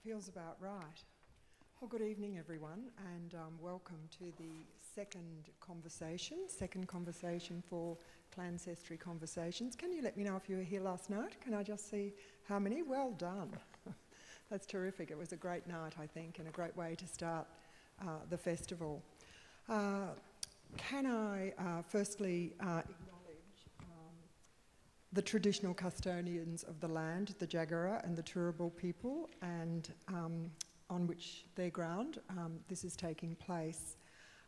Feels about right. Well, good evening, everyone, and welcome to the second conversation for Clancestry Conversations. Can you let me know if you were here last night? Can I just see how many? Well done. That's terrific. It was a great night, I think, and a great way to start the festival. Can I firstly acknowledge the traditional custodians of the land, the Jagera and the Turrbal people, and on which their ground this is taking place.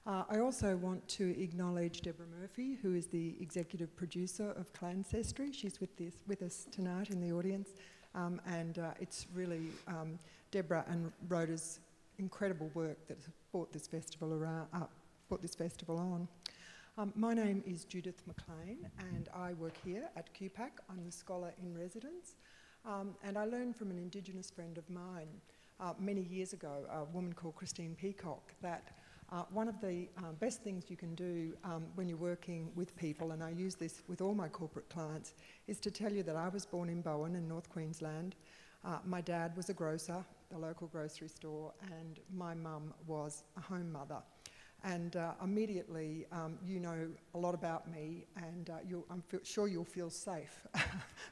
I also want to acknowledge Deborah Murphy, who is the executive producer of Clancestry. She's with us tonight in the audience, and it's really Deborah and Rhoda's incredible work that has brought this festival on. My name is Judith Mcclain, and I work here at QPAC. I'm the scholar in residence, and I learned from an Indigenous friend of mine many years ago, a woman called Christine Peacock, that one of the best things you can do when you're working with people, and I use this with all my corporate clients, is to tell you that I was born in Bowen in North Queensland. My dad was a grocer, a local grocery store, and my mum was a home mother. And immediately, you know a lot about me, and I'm sure you'll feel safe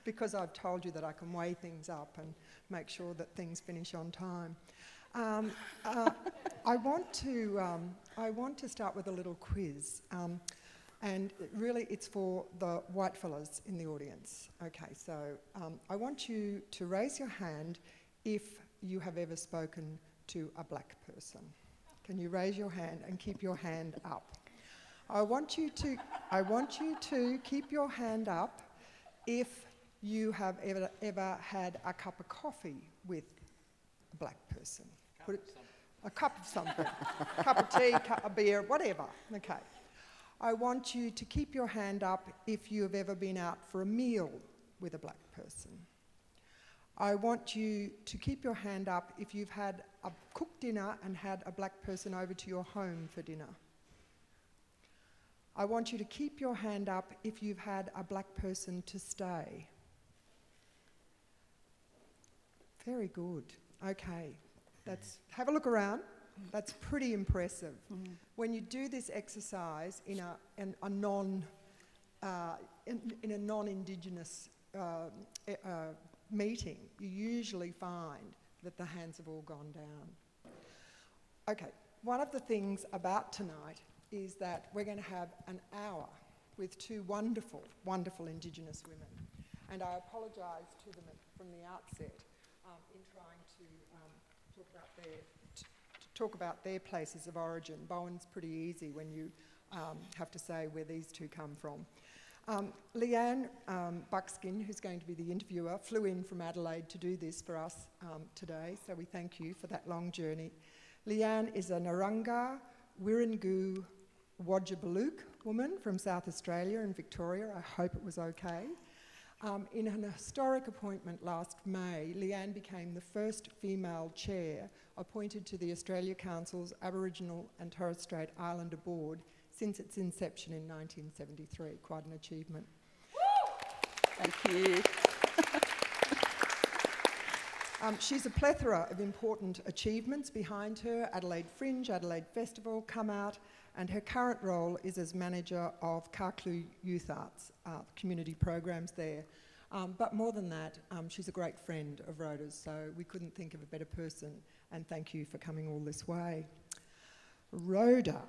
because I've told you that I can weigh things up and make sure that things finish on time. I want to start with a little quiz, and really it's for the white fellas in the audience. Okay, so I want you to raise your hand if you have ever spoken to a black person. Can you raise your hand and keep your hand up? I want you to keep your hand up if you have ever had a cup of coffee with a black person. A cup of something. A cup of tea, cup of beer, whatever. Okay. I want you to keep your hand up if you have ever been out for a meal with a black person. I want you to keep your hand up if you've had a cooked dinner and had a black person over to your home for dinner. I want you to keep your hand up if you've had a black person to stay. Very good. Okay. Have a look around. That's pretty impressive. Mm-hmm. When you do this exercise in a non-Indigenous meeting, you usually find that the hands have all gone down. Okay, one of the things about tonight is that we're going to have an hour with two wonderful, wonderful Indigenous women. And I apologise to them from the outset in trying to talk about their places of origin. Bowen's pretty easy when you have to say where these two come from. Leanne Buckskin, who's going to be the interviewer, flew in from Adelaide to do this for us today, so we thank you for that long journey. Leanne is a Narungga Wirangu Wodjabalook woman from South Australia and Victoria. I hope it was okay. In an historic appointment last May, Leanne became the first female chair appointed to the Australia Council's Aboriginal and Torres Strait Islander Board since its inception in 1973. Quite an achievement. Thank you. She's a plethora of important achievements behind her: Adelaide Fringe, Adelaide Festival, Come Out, and her current role is as manager of Karklu Youth Arts, community programs there. But more than that, she's a great friend of Rhoda's, so we couldn't think of a better person, and thank you for coming all this way. Rhoda.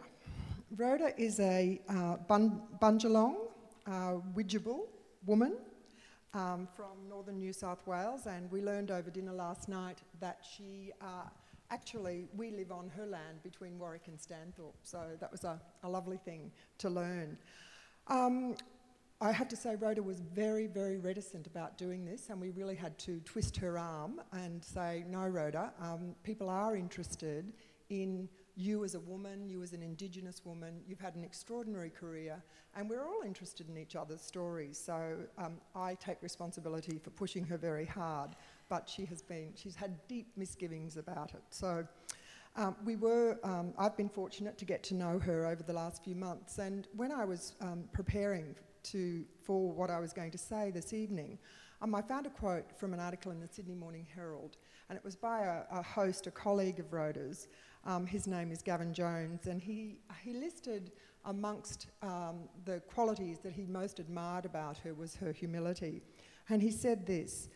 Rhoda is a Bundjalung Widjabul woman from northern New South Wales, and we learned over dinner last night that she actually, we live on her land between Warwick and Stanthorpe, so that was a lovely thing to learn. I have to say Rhoda was very, very reticent about doing this, and we really had to twist her arm and say, no, Rhoda, people are interested in you as a woman, you as an Indigenous woman. You've had an extraordinary career, and we're all interested in each other's stories. So I take responsibility for pushing her very hard, but she's had deep misgivings about it. So I've been fortunate to get to know her over the last few months, and when I was preparing for what I was going to say this evening, I found a quote from an article in the Sydney Morning Herald, and it was by a host, a colleague of Rhoda's. His name is Gavin Jones, and he listed amongst the qualities that he most admired about her was her humility. And he said this: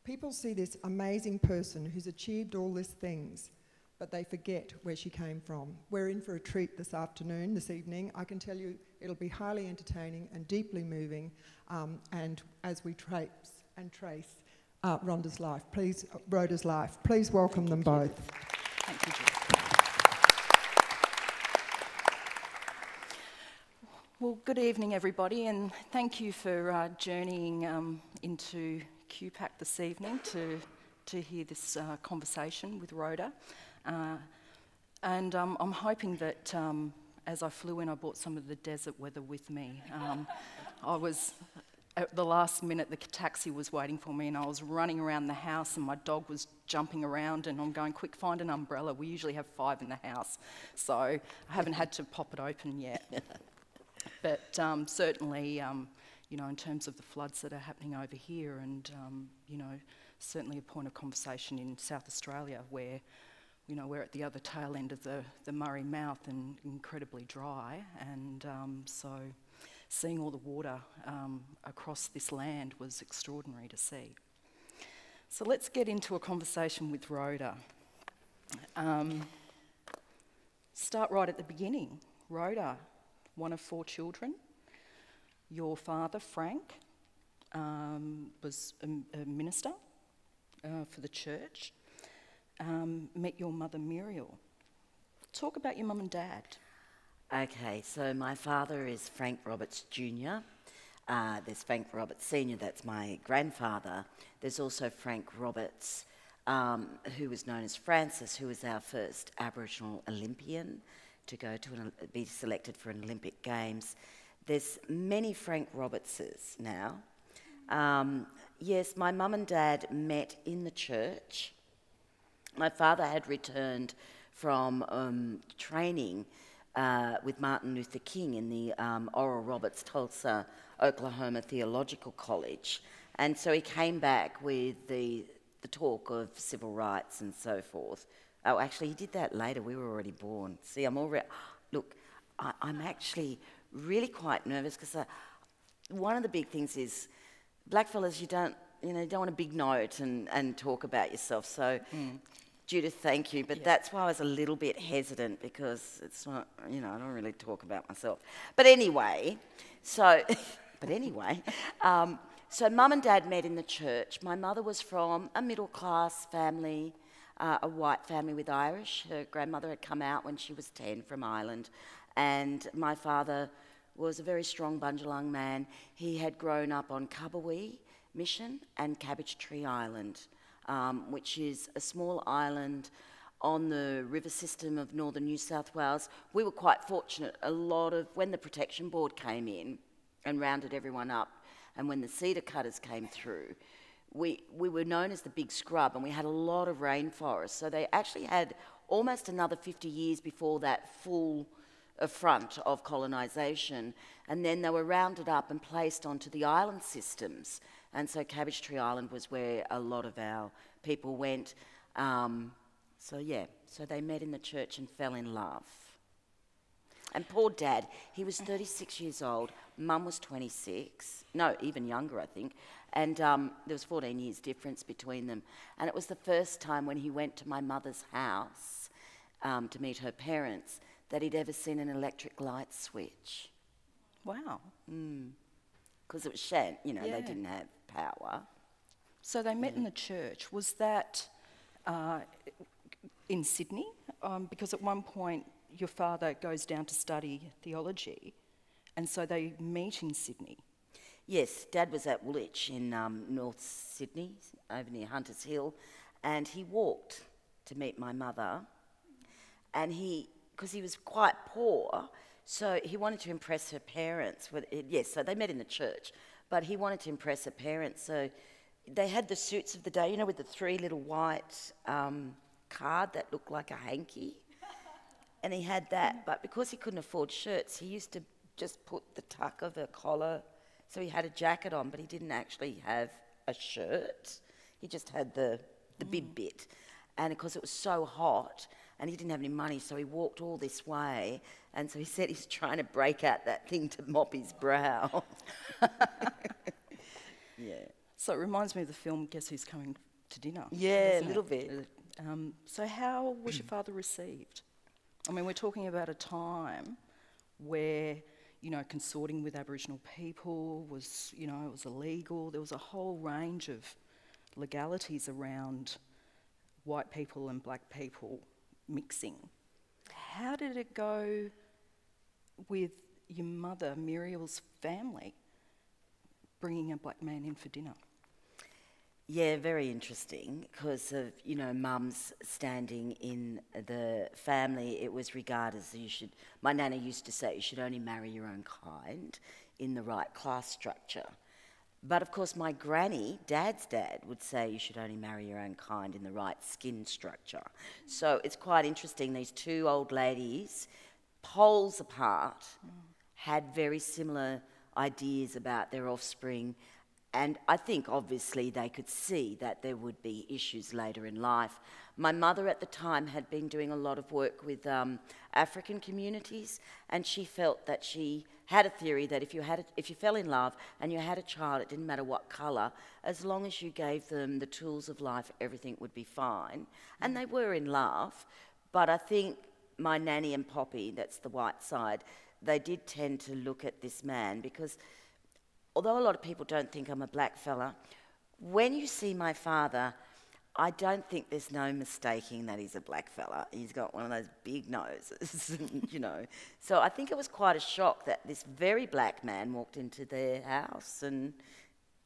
people see this amazing person who's achieved all these things, but they forget where she came from. We're in for a treat this evening. I can tell you it'll be highly entertaining and deeply moving, and as we trace Rhoda's life. Please welcome them both. Thank you, Judith. Well, good evening, everybody, and thank you for journeying into QPAC this evening to hear this conversation with Rhoda. And I'm hoping that as I flew in, I brought some of the desert weather with me. I was, at the last minute, the taxi was waiting for me, and I was running around the house, and my dog was jumping around, and I'm going, quick, find an umbrella. We usually have 5 in the house, so I haven't had to pop it open yet. But certainly, you know, in terms of the floods that are happening over here, and, you know, certainly a point of conversation in South Australia where, you know, we're at the other tail end of the Murray Mouth and incredibly dry, and so seeing all the water across this land was extraordinary to see. So let's get into a conversation with Rhoda. Start right at the beginning. Rhoda, one of 4 children. Your father, Frank, was a minister for the church. Met your mother, Muriel. Talk about your mum and dad. Okay, so my father is Frank Roberts Jr. There's Frank Roberts Sr., that's my grandfather. There's also Frank Roberts, who was known as Francis, who was our first Aboriginal Olympian to go to be selected for an Olympic Games. There's many Frank Robertses now. Yes, my mum and dad met in the church. My father had returned from training with Martin Luther King in the Oral Roberts Tulsa, Oklahoma Theological College. And so he came back with the talk of civil rights and so forth. Oh, actually, he did that later. We were already born. See, I'm already... Look, I'm actually really quite nervous because one of the big things is, blackfellas, you don't want a big note and talk about yourself. So, Judith, thank you. But that's why I was a little bit hesitant, because it's not, I don't really talk about myself. But anyway, so Mum and Dad met in the church. My mother was from a middle-class family, a white family with Irish. Her grandmother had come out when she was 10 from Ireland, and my father was a very strong Bundjalung man. He had grown up on Cubberwee Mission and Cabbage Tree Island, which is a small island on the river system of northern New South Wales. We were quite fortunate. When the Protection Board came in and rounded everyone up, and when the cedar cutters came through, we were known as the Big Scrub, and we had a lot of rainforest. So they actually had almost another 50 years before that full affront of colonisation, and then they were rounded up and placed onto the island systems. And so Cabbage Tree Island was where a lot of our people went. So they met in the church and fell in love. And poor Dad, he was 36 years old, Mum was 26, no, even younger, I think, and there was 14 years difference between them. And it was the first time when he went to my mother's house to meet her parents that he'd ever seen an electric light switch. Wow. Because it was shan't, they didn't have power. So they met in the church. Was that in Sydney? Because at one point your father goes down to study theology, and so they meet in Sydney. Yes, Dad was at Woolwich in North Sydney, over near Hunters Hill, and he walked to meet my mother, and because he was quite poor, so he wanted to impress her parents. So they met in the church, but he wanted to impress her parents, so they had the suits of the day, with the 3 little white card that looked like a hanky, and he had that, but because he couldn't afford shirts, he used to just put the tuck of a collar, so he had a jacket on, but he didn't actually have a shirt. He just had the bib bit. And of course it was so hot and he didn't have any money, so he walked all this way. And so he said he's trying to break out that thing to mop his brow. Yeah. So it reminds me of the film Guess Who's Coming to Dinner? Yeah, a doesn't little it? bit. So how was your father received? I mean, we're talking about a time where, you know, consorting with Aboriginal people was, you know, it was illegal. There was a whole range of legalities around white people and black people mixing. How did it go with your mother, Muriel's family, bringing a black man in for dinner? Yeah, very interesting, because of, you know, mum's standing in the family. It was regarded as my nana used to say, you should only marry your own kind in the right class structure. But of course my granny, Dad's dad, would say you should only marry your own kind in the right skin structure. So it's quite interesting, these two old ladies, poles apart, had very similar ideas about their offspring. And I think, obviously, they could see that there would be issues later in life. My mother at the time had been doing a lot of work with African communities, and she felt that she had a theory that if you fell in love and you had a child, it didn't matter what colour, as long as you gave them the tools of life, everything would be fine. And they were in love, but I think my nanny and Poppy, that's the white side, they did tend to look at this man because, although a lot of people don't think I'm a black fella, when you see my father, I don't think there's no mistaking that he's a black fella. He's got one of those big noses, you know. So I think it was quite a shock that this very black man walked into their house and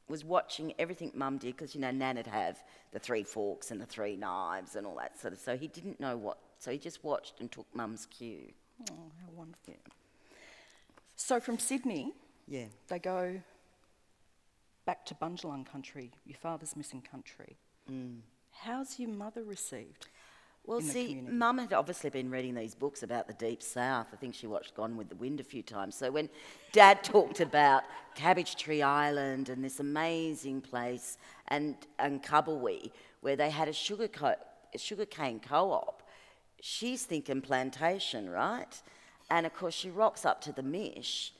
was watching everything Mum did, because, you know, Nan'd have the 3 forks and the 3 knives and all that sort of, so he didn't know what, so he just watched and took Mum's cue. Oh, how wonderful. So from Sydney, Yeah. they go back to Bundjalung country, your father's missing country. How's your mother received? Well, in the see, community? Mum had obviously been reading these books about the Deep South. I think she watched Gone with the Wind a few times. So when Dad talked about Cabbage Tree Island and this amazing place and Cubbawee, where they had a sugarcane co-op, she's thinking plantation, right? And of course she rocks up to the mish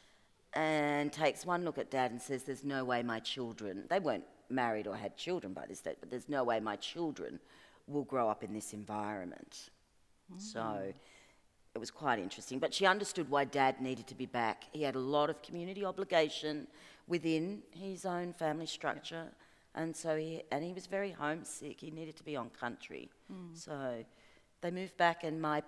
and takes one look at Dad and says, there's no way my children, they weren't married or had children by this stage, but there's no way my children will grow up in this environment. So it was quite interesting. But she understood why Dad needed to be back. He had a lot of community obligation within his own family structure, and so he was very homesick. He needed to be on country. So they moved back, and my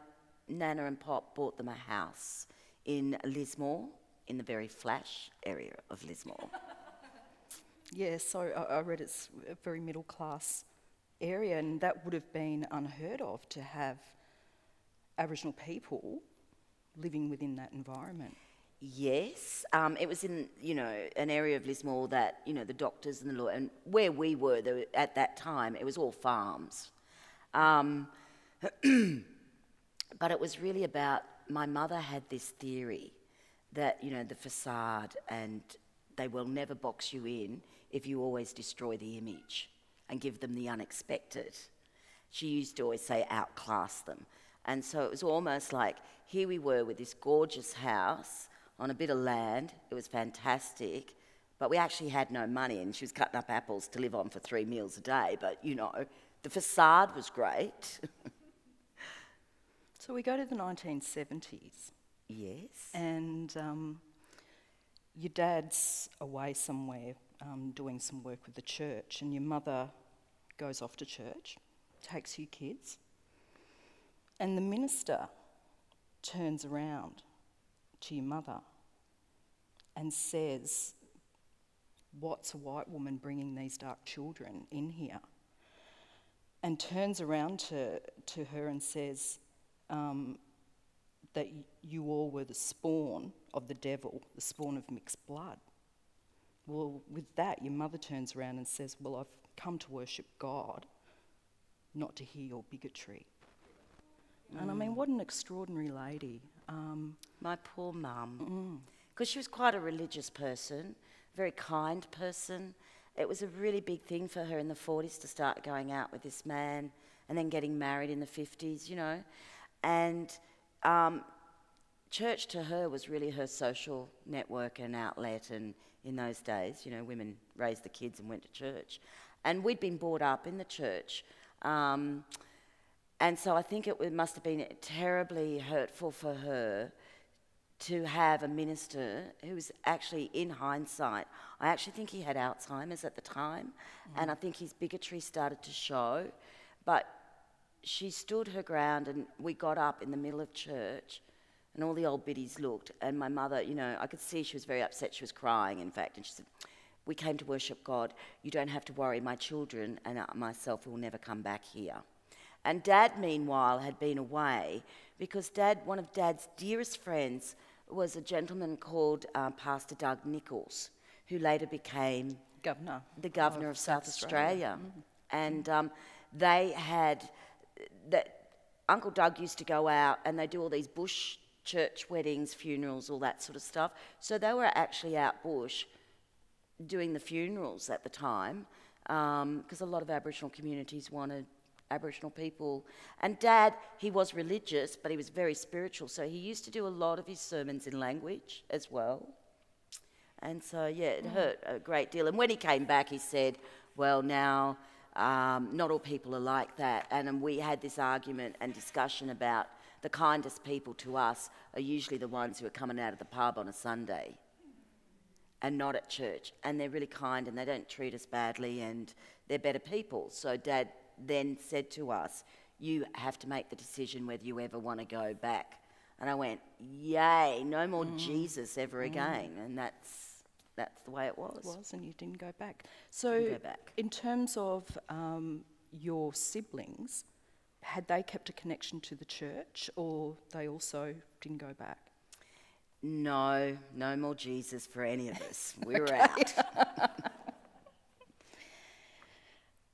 Nana and Pop bought them a house in Lismore, in the very flash area of Lismore. Yeah, so I read it's a very middle class area, and that would have been unheard of to have Aboriginal people living within that environment. Yes, it was in, you know, an area of Lismore that, you know, the doctors and the law, and where we were at that time, it was all farms. But it was really about, my mother had this theory that, you know, the facade, and they will never box you in if you always destroy the image and give them the unexpected. She used to always say outclass them. And so it was almost like, here we were with this gorgeous house on a bit of land. It was fantastic, but we actually had no money, and she was cutting up apples to live on for 3 meals a day. But, you know, the facade was great. So we go to the 1970s. Yes. And your dad's away somewhere doing some work with the church, and your mother goes off to church, takes you kids, and the minister turns around to your mother and says, what's a white woman bringing these dark children in here? And turns around to her and says that you all were the spawn of the devil, the spawn of mixed blood. Well, with that, your mother turns around and says, well, I've come to worship God, not to hear your bigotry. And I mean, what an extraordinary lady. My poor mum. Because she was quite a religious person, very kind person. It was a really big thing for her in the 40s to start going out with this man and then getting married in the 50s, you know. And church to her was really her social network and outlet, and in those days, you know, women raised the kids and went to church. And we'd been brought up in the church. And so I think it must have been terribly hurtful for her to have a minister who was actually, in hindsight, I actually think he had Alzheimer's at the time, and I think his bigotry started to show. But she stood her ground, and we got up in the middle of church, and all the old biddies looked, and my mother, you know, I could see she was very upset. She was crying, in fact, and she said, "We came to worship God. You don't have to worry. My children and myself will never come back here." And Dad, meanwhile, had been away because one of Dad's dearest friends was a gentleman called Pastor Doug Nichols, who later became the governor of South Australia. And they had, Uncle Doug used to go out and they do all these bush church weddings, funerals, all that sort of stuff. So they were actually out bush doing the funerals at the time, because a lot of Aboriginal communities wanted Aboriginal people. And Dad, he was religious, but he was very spiritual, so he used to do a lot of his sermons in language as well. And so, yeah, it hurt a great deal. And when he came back, he said, well, now, not all people are like that. And we had this argument and discussion about the kindest people to us are usually the ones who are coming out of the pub on a Sunday and not at church. And they're really kind and they don't treat us badly and they're better people. So Dad then said to us, you have to make the decision whether you ever want to go back. And I went, yay, no more Jesus ever again. And that's the way it was. It was, and you didn't go back. So in terms of your siblings, had they kept a connection to the church or they also didn't go back? No, no more Jesus for any of us. We were out.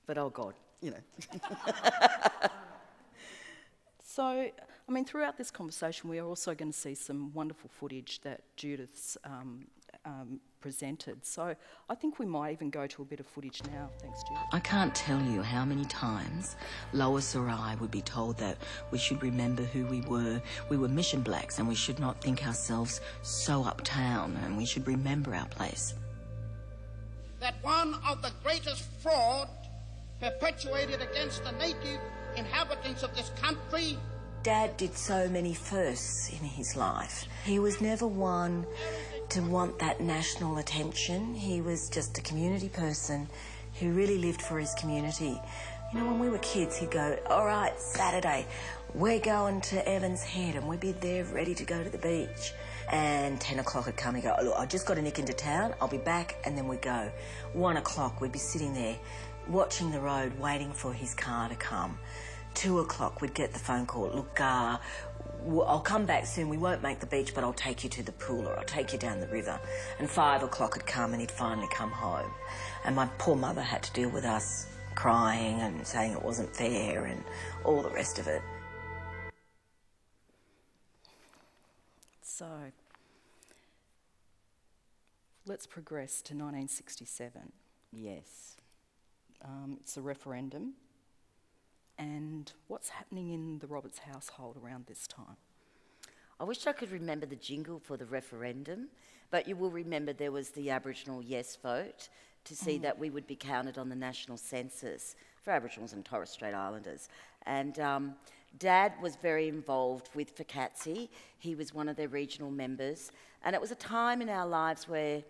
But oh God, you know. So, I mean, throughout this conversation, we are also going to see some wonderful footage that Judith's presented. So I think we might even go to a bit of footage now. Thanks, Judith. I can't tell you how many times Lois or I would be told that we should remember who we were. We were mission blacks and we should not think ourselves so uptown and we should remember our place. That one of the greatest fraud perpetuated against the native inhabitants of this country. Dad did so many firsts in his life. He was never one to want that national attention. He was just a community person who really lived for his community. You know, when we were kids, he'd go, all right, Saturday, we're going to Evans Head, and we'd be there ready to go to the beach. And 10 o'clock would come, he'd go, look, I just got to nick into town, I'll be back, and then we'd go. 1 o'clock, we'd be sitting there, watching the road, waiting for his car to come. 2 o'clock, we'd get the phone call, look, I'll come back soon, we won't make the beach, but I'll take you to the pool or I'll take you down the river. And 5 o'clock had come and he'd finally come home. And my poor mother had to deal with us crying and saying it wasn't fair and all the rest of it. So, let's progress to 1967. Yes. It's a referendum. And what's happening in the Roberts household around this time? I wish I could remember the jingle for the referendum, but you will remember there was the Aboriginal yes vote to see that we would be counted on the national census for Aboriginals and Torres Strait Islanders. And Dad was very involved with FCATSI. He was one of their regional members. And it was a time in our lives where,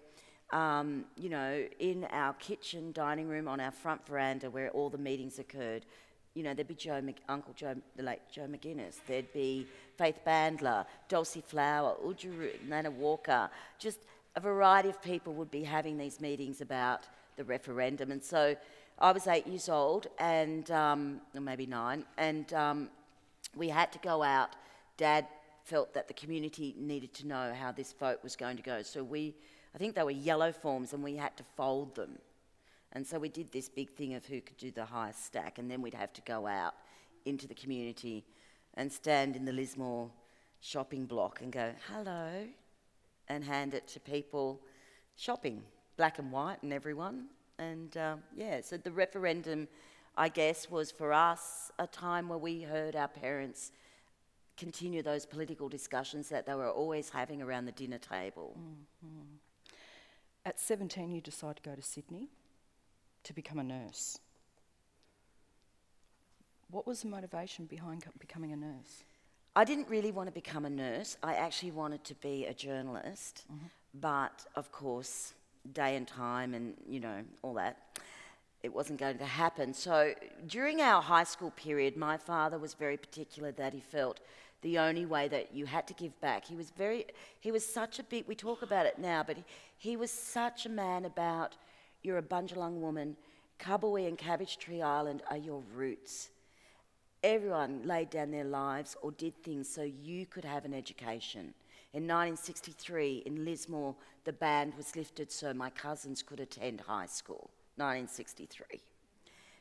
you know, in our kitchen, dining room, on our front veranda where all the meetings occurred, you know, there'd be Uncle Joe, the late Joe McGuinness. There'd be Faith Bandler, Dulcie Flower, Udjuru, Nana Walker. Just a variety of people would be having these meetings about the referendum. And so I was 8 years old, and or maybe 9, and we had to go out. Dad felt that the community needed to know how this vote was going to go. So I think they were yellow forms, and we had to fold them. And so we did this big thing of who could do the highest stack, and then we'd have to go out into the community and stand in the Lismore shopping block and go, hello, and hand it to people shopping, black and white and everyone. And yeah, so the referendum, I guess, was for us a time where we heard our parents continue those political discussions that they were always having around the dinner table. At 17, you decide to go to Sydney to become a nurse. What was the motivation behind becoming a nurse? I didn't really want to become a nurse. I actually wanted to be a journalist, but of course, day and time and, you know, all that, it wasn't going to happen. So during our high school period, my father was very particular that he felt the only way that you had to give back. He was such a big, we talk about it now, but he was such a man about, you're a Bundjalung woman, Kabui and Cabbage Tree Island are your roots. Everyone laid down their lives or did things so you could have an education. In 1963, in Lismore, the ban was lifted so my cousins could attend high school, 1963.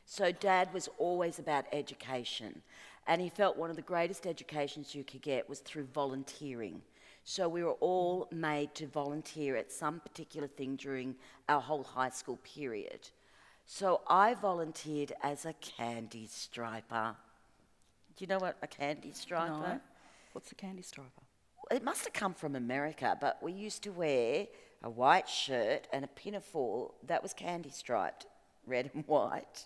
So Dad was always about education, and he felt one of the greatest educations you could get was through volunteering. So we were all made to volunteer at some particular thing during our whole high school period. So I volunteered as a candy striper. Do you know what a candy striper? No. What's a candy striper? It must have come from America, but we used to wear a white shirt and a pinafore that was candy striped, red and white.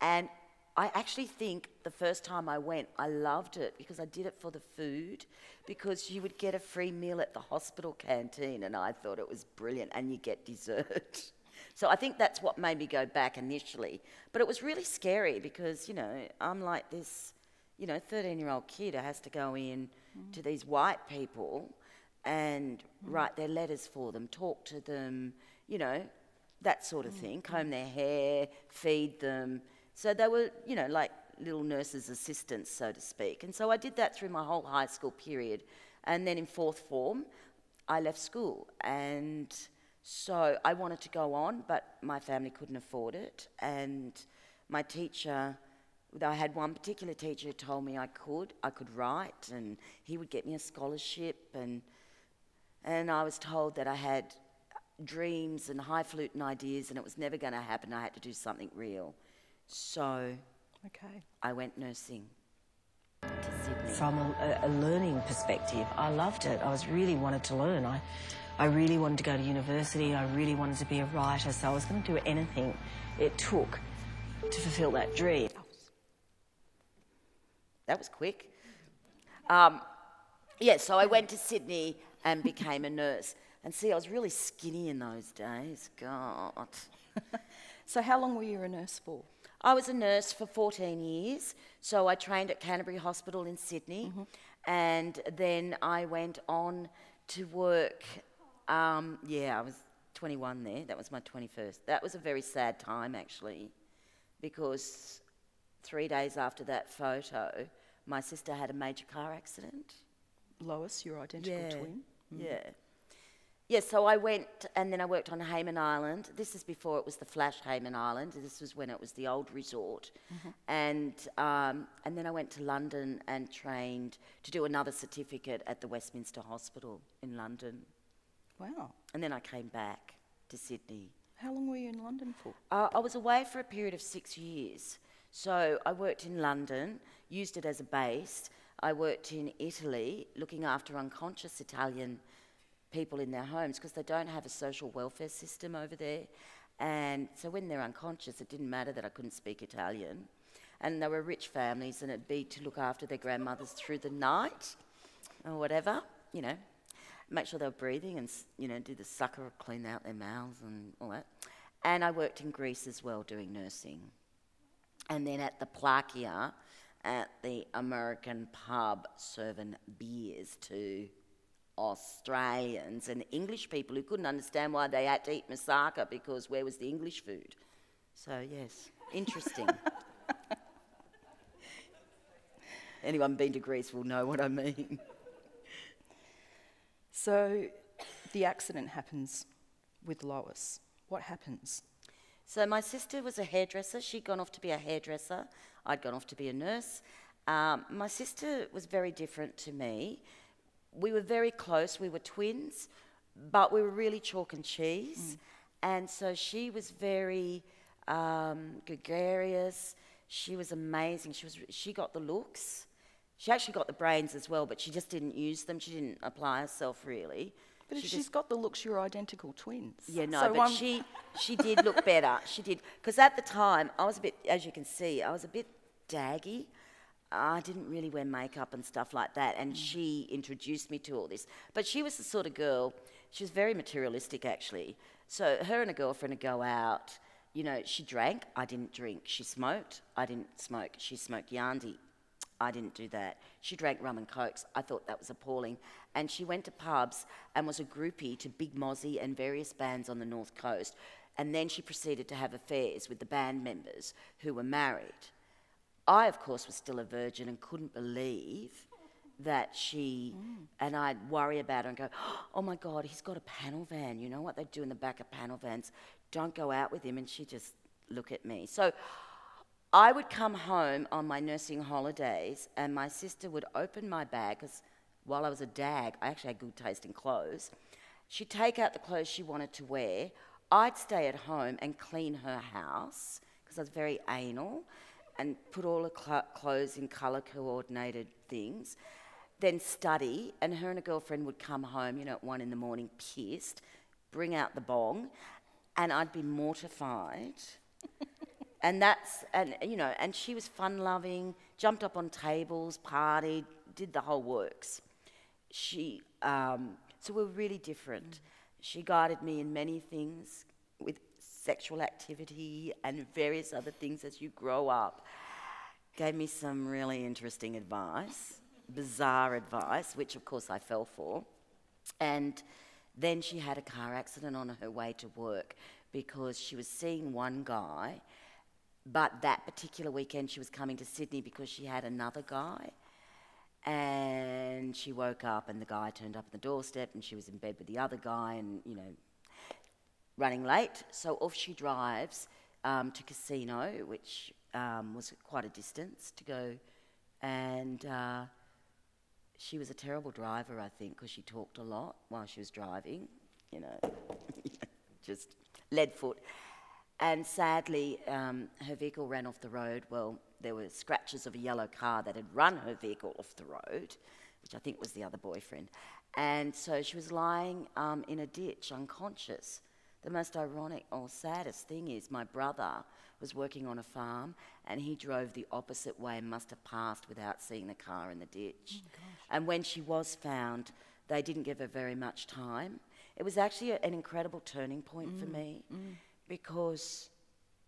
And I actually think the first time I went, I loved it because I did it for the food, because you would get a free meal at the hospital canteen, and I thought it was brilliant, and you get dessert. So I think that's what made me go back initially. But it was really scary because, you know, I'm like this, you know, 13-year-old kid who has to go in to these white people and write their letters for them, talk to them, you know, that sort of thing, comb their hair, feed them. So they were, you know, like little nurses' assistants, so to speak. And so I did that through my whole high school period. And then in fourth form, I left school. And so I wanted to go on, but my family couldn't afford it. And my teacher, I had one particular teacher who told me I could write, and he would get me a scholarship. And I was told that I had dreams and highfalutin ideas, and it was never going to happen. I had to do something real. So I went nursing to Sydney. From a learning perspective, I loved it. I really wanted to learn. I really wanted to go to university. I really wanted to be a writer, so I was going to do anything it took to fulfil that dream. That was quick. So I went to Sydney and became a nurse. And see, I was really skinny in those days. God. So how long were you a nurse for? I was a nurse for 14 years. So I trained at Canterbury Hospital in Sydney. And then I went on to work. I was 21 there. That was my 21st. That was a very sad time, actually, because 3 days after that photo, my sister had a major car accident. Lois, your identical twin? Yeah, so I went, and then I worked on Hayman Island. This is before it was the Flash Hayman Island. This was when it was the old resort. And then I went to London and trained to do another certificate at the Westminster Hospital in London. Wow. And then I came back to Sydney. How long were you in London for? I was away for a period of 6 years. So I worked in London, used it as a base. I worked in Italy, looking after unconscious Italian people in their homes because they don't have a social welfare system over there. And so when they're unconscious, it didn't matter that I couldn't speak Italian. And they were rich families, and it'd be to look after their grandmothers through the night or whatever, you know, make sure they were breathing and, you know, do the sucker, clean out their mouths and all that. And I worked in Greece as well doing nursing. And then at the Plakia, at the American pub, serving beers to Australians and English people who couldn't understand why they had to eat moussaka because where was the English food? So, yes, interesting. Anyone been to Greece will know what I mean. So, the accident happens with Lois. What happens? So my sister was a hairdresser. She'd gone off to be a hairdresser. I'd gone off to be a nurse. My sister was very different to me. We were very close. We were twins, but we were really chalk and cheese. And so she was very gregarious. She was amazing. She got the looks. She actually got the brains as well, but she just didn't use them. She didn't apply herself really. But if she's got the looks, you're identical twins. Yeah, no, so but she did look better. She did. Because at the time, I was a bit, as you can see, I was a bit daggy. I didn't really wear makeup and stuff like that, and she introduced me to all this. But she was the sort of girl, she was very materialistic actually. So her and a girlfriend would go out, you know, she drank, I didn't drink. She smoked, I didn't smoke. She smoked Yandi, I didn't do that. She drank rum and cokes, I thought that was appalling. And she went to pubs and was a groupie to Big Mozzie and various bands on the North Coast. And then she proceeded to have affairs with the band members who were married. I, of course, was still a virgin and couldn't believe that she, and I'd worry about her and go, oh my God, he's got a panel van. You know what they do in the back of panel vans? Don't go out with him. And she'd just look at me. So I would come home on my nursing holidays and my sister would open my bag, because while I was a dag, I actually had good taste in clothes. She'd take out the clothes she wanted to wear. I'd stay at home and clean her house, because I was very anal, and put all the clothes in colour-coordinated things, then study, and her and a girlfriend would come home, you know, at 1 a.m, pissed, bring out the bong, and I'd be mortified. And she was fun-loving, jumped up on tables, partied, did the whole works. So we're really different. She guided me in many things with sexual activity and various other things as you grow up. Gave me some really interesting advice, bizarre advice, which of course I fell for. And then she had a car accident on her way to work because she was seeing one guy, but that particular weekend she was coming to Sydney because she had another guy. And she woke up and the guy turned up on the doorstep and she was in bed with the other guy and, you know, running late. So off she drives to Casino, which was quite a distance to go. And she was a terrible driver, I think, because she talked a lot while she was driving, you know, just lead foot. And sadly, her vehicle ran off the road. Well, there were scratches of a yellow car that had run her vehicle off the road, which I think was the other boyfriend. And so she was lying in a ditch, unconscious. The most ironic or saddest thing is my brother was working on a farm and he drove the opposite way and must have passed without seeing the car in the ditch. Oh, and when she was found, they didn't give her very much time. It was actually an incredible turning point for me because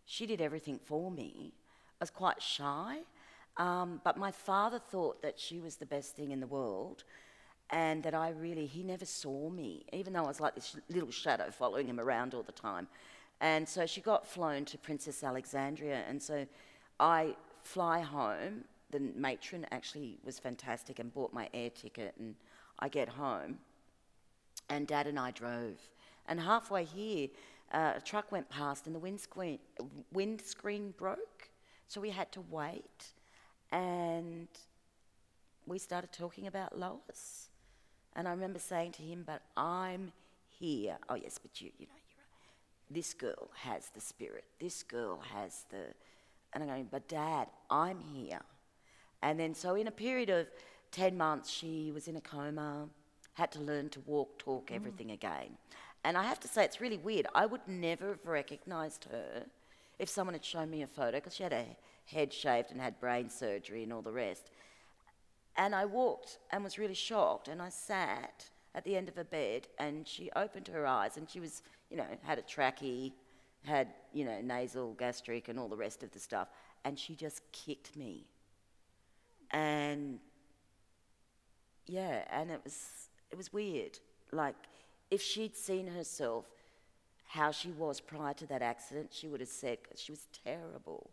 she did everything for me. I was quite shy, but my father thought that she was the best thing in the world and that he never saw me, even though I was like this little shadow following him around all the time. And so she got flown to Princess Alexandria, and so I fly home. The matron actually was fantastic and bought my air ticket, and I get home, and Dad and I drove. And halfway here, a truck went past and the windscreen broke, so we had to wait, and we started talking about Lois. And I remember saying to him, but I'm here. Oh yes, but you know, you're right. This girl has the spirit. This girl has the... And I'm going, but Dad, I'm here. And then so in a period of 10 months, she was in a coma, had to learn to walk, talk, everything again. And I have to say, it's really weird. I would never have recognised her if someone had shown me a photo, because she had a head shaved and had brain surgery and all the rest. And I walked and was really shocked, and I sat at the end of her bed, and she opened her eyes, and she was, you know, had a trachea, had, you know, nasal, gastric, and all the rest of the stuff, and she just kicked me. And, yeah, and it was weird. Like, if she'd seen herself how she was prior to that accident, she would have said, 'cause she was terrible.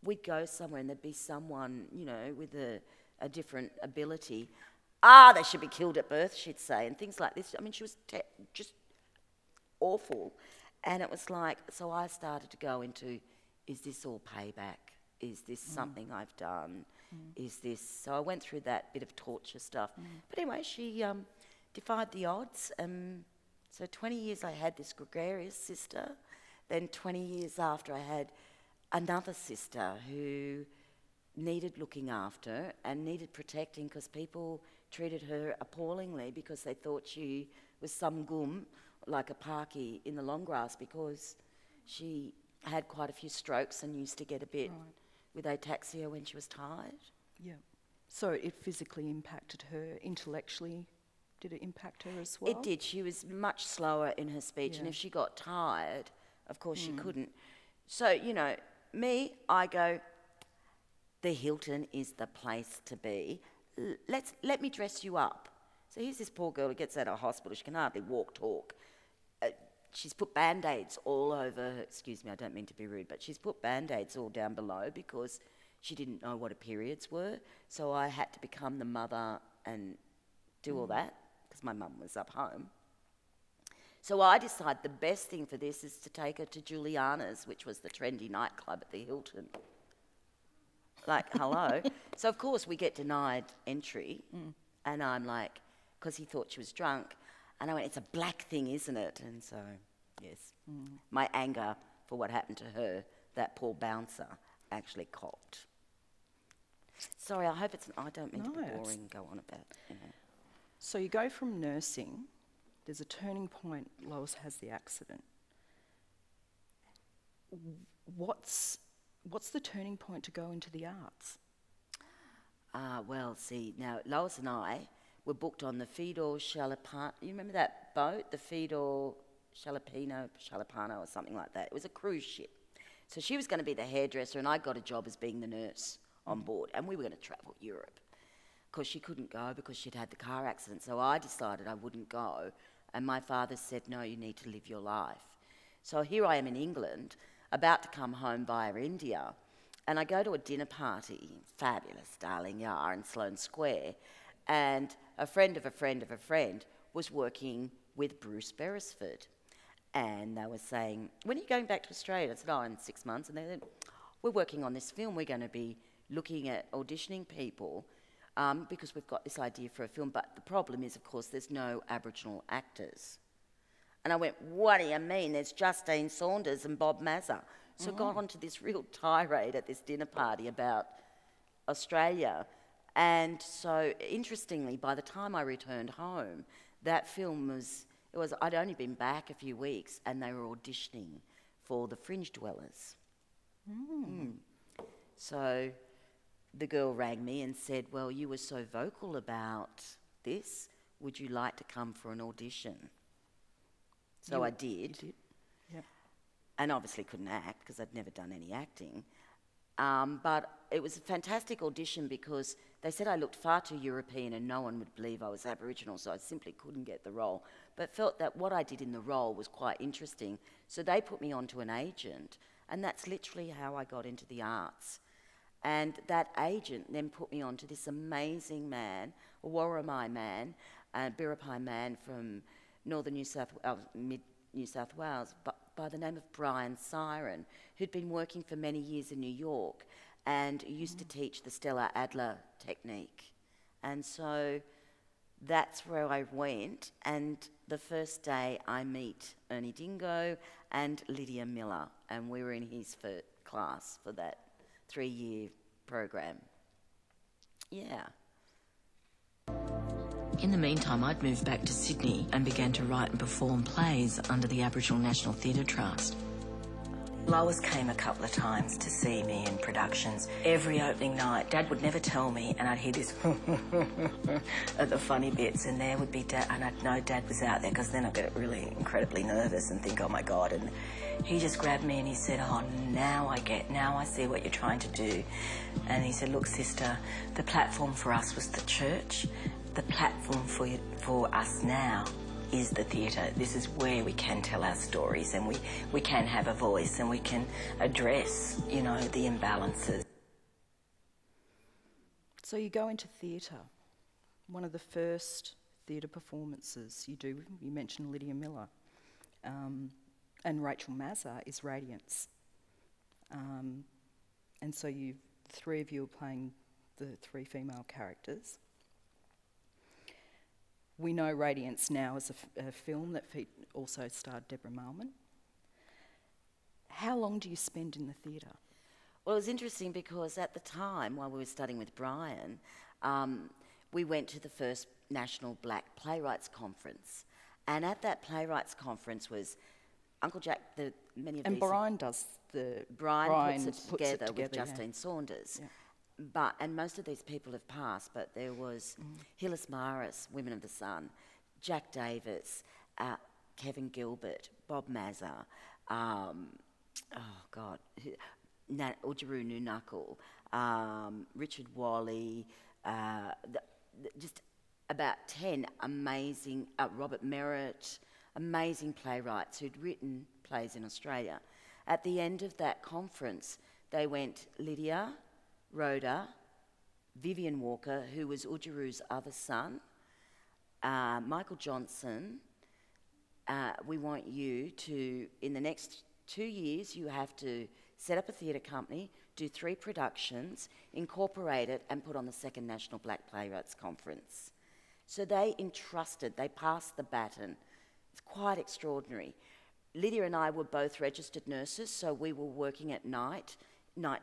We'd go somewhere and there'd be someone, you know, with a different ability. They should be killed at birth, she'd say, and things like this. I mean, she was just awful. And it was like, so I started to go into, is this all payback? Is this something I've done? Is this... So I went through that bit of torture stuff. But anyway, she defied the odds. So 20 years I had this gregarious sister. Then 20 years after I had another sister who needed looking after and needed protecting because people treated her appallingly because they thought she was some gum, like a parkie in the long grass, because she had quite a few strokes and used to get a bit with ataxia when she was tired. Yeah. So it physically impacted her. Intellectually, did it impact her as well? It did. She was much slower in her speech, and if she got tired, of course she couldn't. So, you know, I go, the Hilton is the place to be. Let me dress you up. So here's this poor girl who gets out of hospital. She can hardly walk, talk. She's put Band-Aids all over her. Excuse me, I don't mean to be rude, but she's put Band-Aids all down below because she didn't know what her periods were. So I had to become the mother and do all that because my mum was up home. So I decided the best thing for this is to take her to Juliana's, which was the trendy nightclub at the Hilton. Like, hello. So, of course, we get denied entry. And I'm like, because he thought she was drunk. And I went, it's a black thing, isn't it? And so, yes, my anger for what happened to her, that poor bouncer, actually copped. Sorry, I hope it's... I don't mean to be boring and go on about... You know. So you go from nursing, there's a turning point, Lois has the accident. What's the turning point to go into the arts? Well, see, now, Lois and I were booked on the Fidor Shalapano. You remember that boat? The Fidor Shalapano or something like that. It was a cruise ship. So she was going to be the hairdresser and I got a job as being the nurse on board. And we were going to travel Europe. Because she couldn't go because she'd had the car accident. So I decided I wouldn't go. And my father said, no, you need to live your life. So here I am in England, about to come home via India. And I go to a dinner party, fabulous, darling, yeah, in Sloane Square. And a friend of a friend of a friend was working with Bruce Beresford. And they were saying, when are you going back to Australia? I said, oh, in 6 months. And they said, we're working on this film. We're going to be looking at auditioning people because we've got this idea for a film. But the problem is, of course, there's no Aboriginal actors. And I went, what do you mean? There's Justine Saunders and Bob Mazza. So I got onto this real tirade at this dinner party about Australia. And so, interestingly, by the time I returned home, that film I'd only been back a few weeks and they were auditioning for the Fringe Dwellers. So the girl rang me and said, well, you were so vocal about this, would you like to come for an audition? So I did. You did? Yep. And obviously couldn't act because I'd never done any acting. But it was a fantastic audition because they said I looked far too European and no one would believe I was Aboriginal, so I simply couldn't get the role. But felt that what I did in the role was quite interesting. So they put me onto an agent, and that's literally how I got into the arts. And that agent then put me onto this amazing man, a Warramai man, a Biripi man from northern mid-New South Wales, by the name of Brian Siren, who'd been working for many years in New York and used to teach the Stella Adler technique. And so that's where I went, and the first day I meet Ernie Dingo and Lydia Miller, and we were in his class for that 3-year program. Yeah. In the meantime, I'd moved back to Sydney and began to write and perform plays under the Aboriginal National Theatre Trust. Lois came a couple of times to see me in productions. Every opening night, Dad would never tell me, and I'd hear this at the funny bits, and there would be Dad, and I'd know Dad was out there, because then I'd get really incredibly nervous and think, oh my God, and he just grabbed me and he said, oh, now I see what you're trying to do. And he said, look, sister, the platform for us was the church. The platform for us now is the theatre. This is where we can tell our stories, and we can have a voice, and we can address, you know, the imbalances. So you go into theatre. One of the first theatre performances you do, you mentioned Lydia Miller, and Rachel Mazza is Radiance. And so the three of you are playing the 3 female characters. We know Radiance now as a film that also starred Deborah Marmon. How long do you spend in the theatre? Well, it was interesting because at the time, while we were studying with Brian, we went to the first National Black Playwrights Conference. And at that Playwrights Conference was Uncle Jack, many of And these... Brian does the... Brian puts it together with Justine yeah. Saunders. Yeah. And most of these people have passed, but there was Hillis Maris, Women of the Sun, Jack Davis, Kevin Gilbert, Bob Mazza, Udjuru Nunakul, Richard Wally, just about 10 amazing, Robert Merritt, amazing playwrights who'd written plays in Australia. At the end of that conference, they went Lydia, Rhoda, Vivian Walker, who was Udjuru's other son, Michael Johnson. We want you to, in the next 2 years, you have to set up a theatre company, do 3 productions, incorporate it, and put on the second National Black Playwrights Conference. So they passed the baton. It's quite extraordinary. Lydia and I were both registered nurses, so we were working at night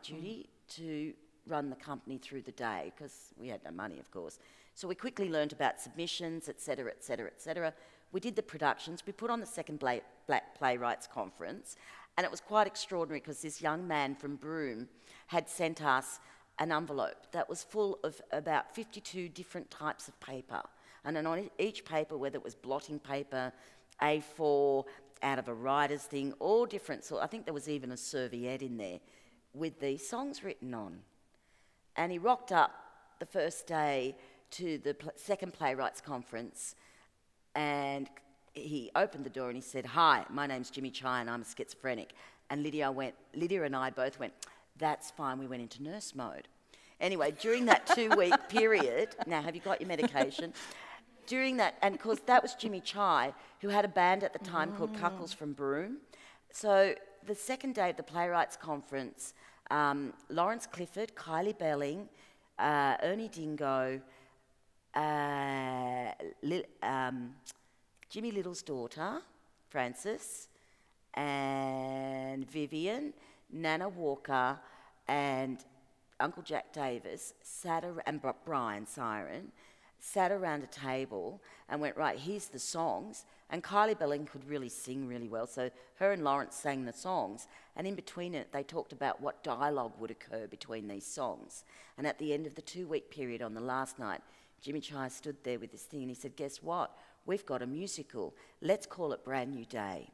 duty, to run the company through the day, because we had no money, of course. So we quickly learned about submissions, etc., etc., etc. We did the productions. We put on the second Black Playwrights Conference, and it was quite extraordinary because this young man from Broome had sent us an envelope that was full of about 52 different types of paper. And then on each paper, whether it was blotting paper, A4, out of a writer's thing, all different sorts. I think there was even a serviette in there with these songs written on. And he rocked up the first day to the second Playwrights Conference, and he opened the door and he said, "Hi, my name's Jimmy Chai and I'm a schizophrenic." And Lydia and I both went, "That's fine." We went into nurse mode. Anyway, during that 2-week period, now have you got your medication? During that, and of course that was Jimmy Chai, who had a band at the time called Cuckles from Broome. So the second day of the Playwrights Conference, Lawrence Clifford, Kylie Belling, Ernie Dingo, Jimmy Little's daughter, Frances, and Vivian, Nana Walker, and Uncle Jack Davis and Brian Siren sat around a table and went, "Right, here's the songs." And Kylie Belling could really sing really well, so her and Lawrence sang the songs, and in between it they talked about what dialogue would occur between these songs. And at the end of the 2-week period on the last night, Jimmy Chai stood there with this thing and he said, "Guess what? We've got a musical. Let's call it Brand New Day."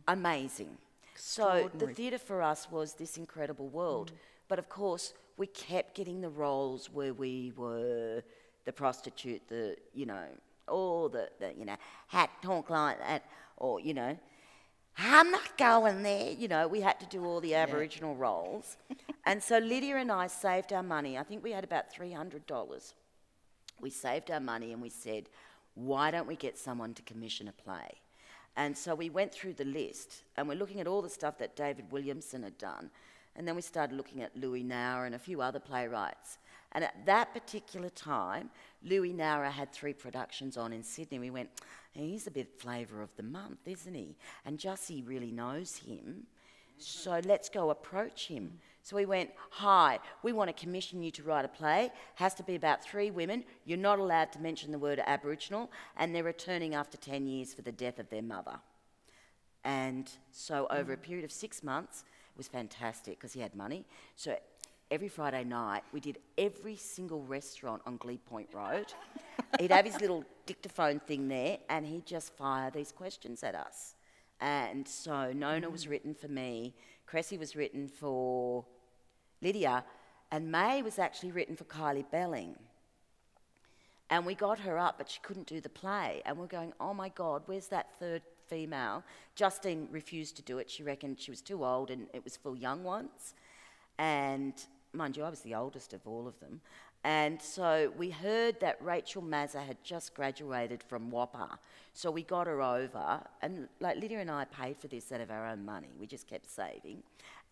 Amazing. So the theatre for us was this incredible world. But of course, we kept getting the roles where we were the prostitute, all the hat talk like that, or, "I'm not going there." We had to do all the Aboriginal roles. And so Lydia and I saved our money. I think we had about $300. We saved our money and we said, why don't we get someone to commission a play? And so we went through the list and we're looking at all the stuff that David Williamson had done. And then we started looking at Louis Nowra and a few other playwrights. And at that particular time, Louis Nowra had 3 productions on in Sydney. We went, he's a bit flavour of the month, isn't he? And Jussie really knows him, so let's go approach him. So we went, "Hi, we want to commission you to write a play. Has to be about 3 women. You're not allowed to mention the word Aboriginal, and they're returning after 10 years for the death of their mother." And so over a period of 6 months, it was fantastic because he had money. So every Friday night, we did every single restaurant on Glebe Point Road. He'd have his little dictaphone thing there, and he'd just fire these questions at us. And so Nona was written for me, Cressy was written for Lydia, and May was actually written for Kylie Belling. And we got her up, but she couldn't do the play. And we're going, oh my God, where's that third female? Justine refused to do it. She reckoned she was too old and it was for young ones. And mind you, I was the oldest of all of them. And so we heard that Rachel Mazza had just graduated from WAPA. So we got her over, and like Lydia and I paid for this out of our own money. We just kept saving.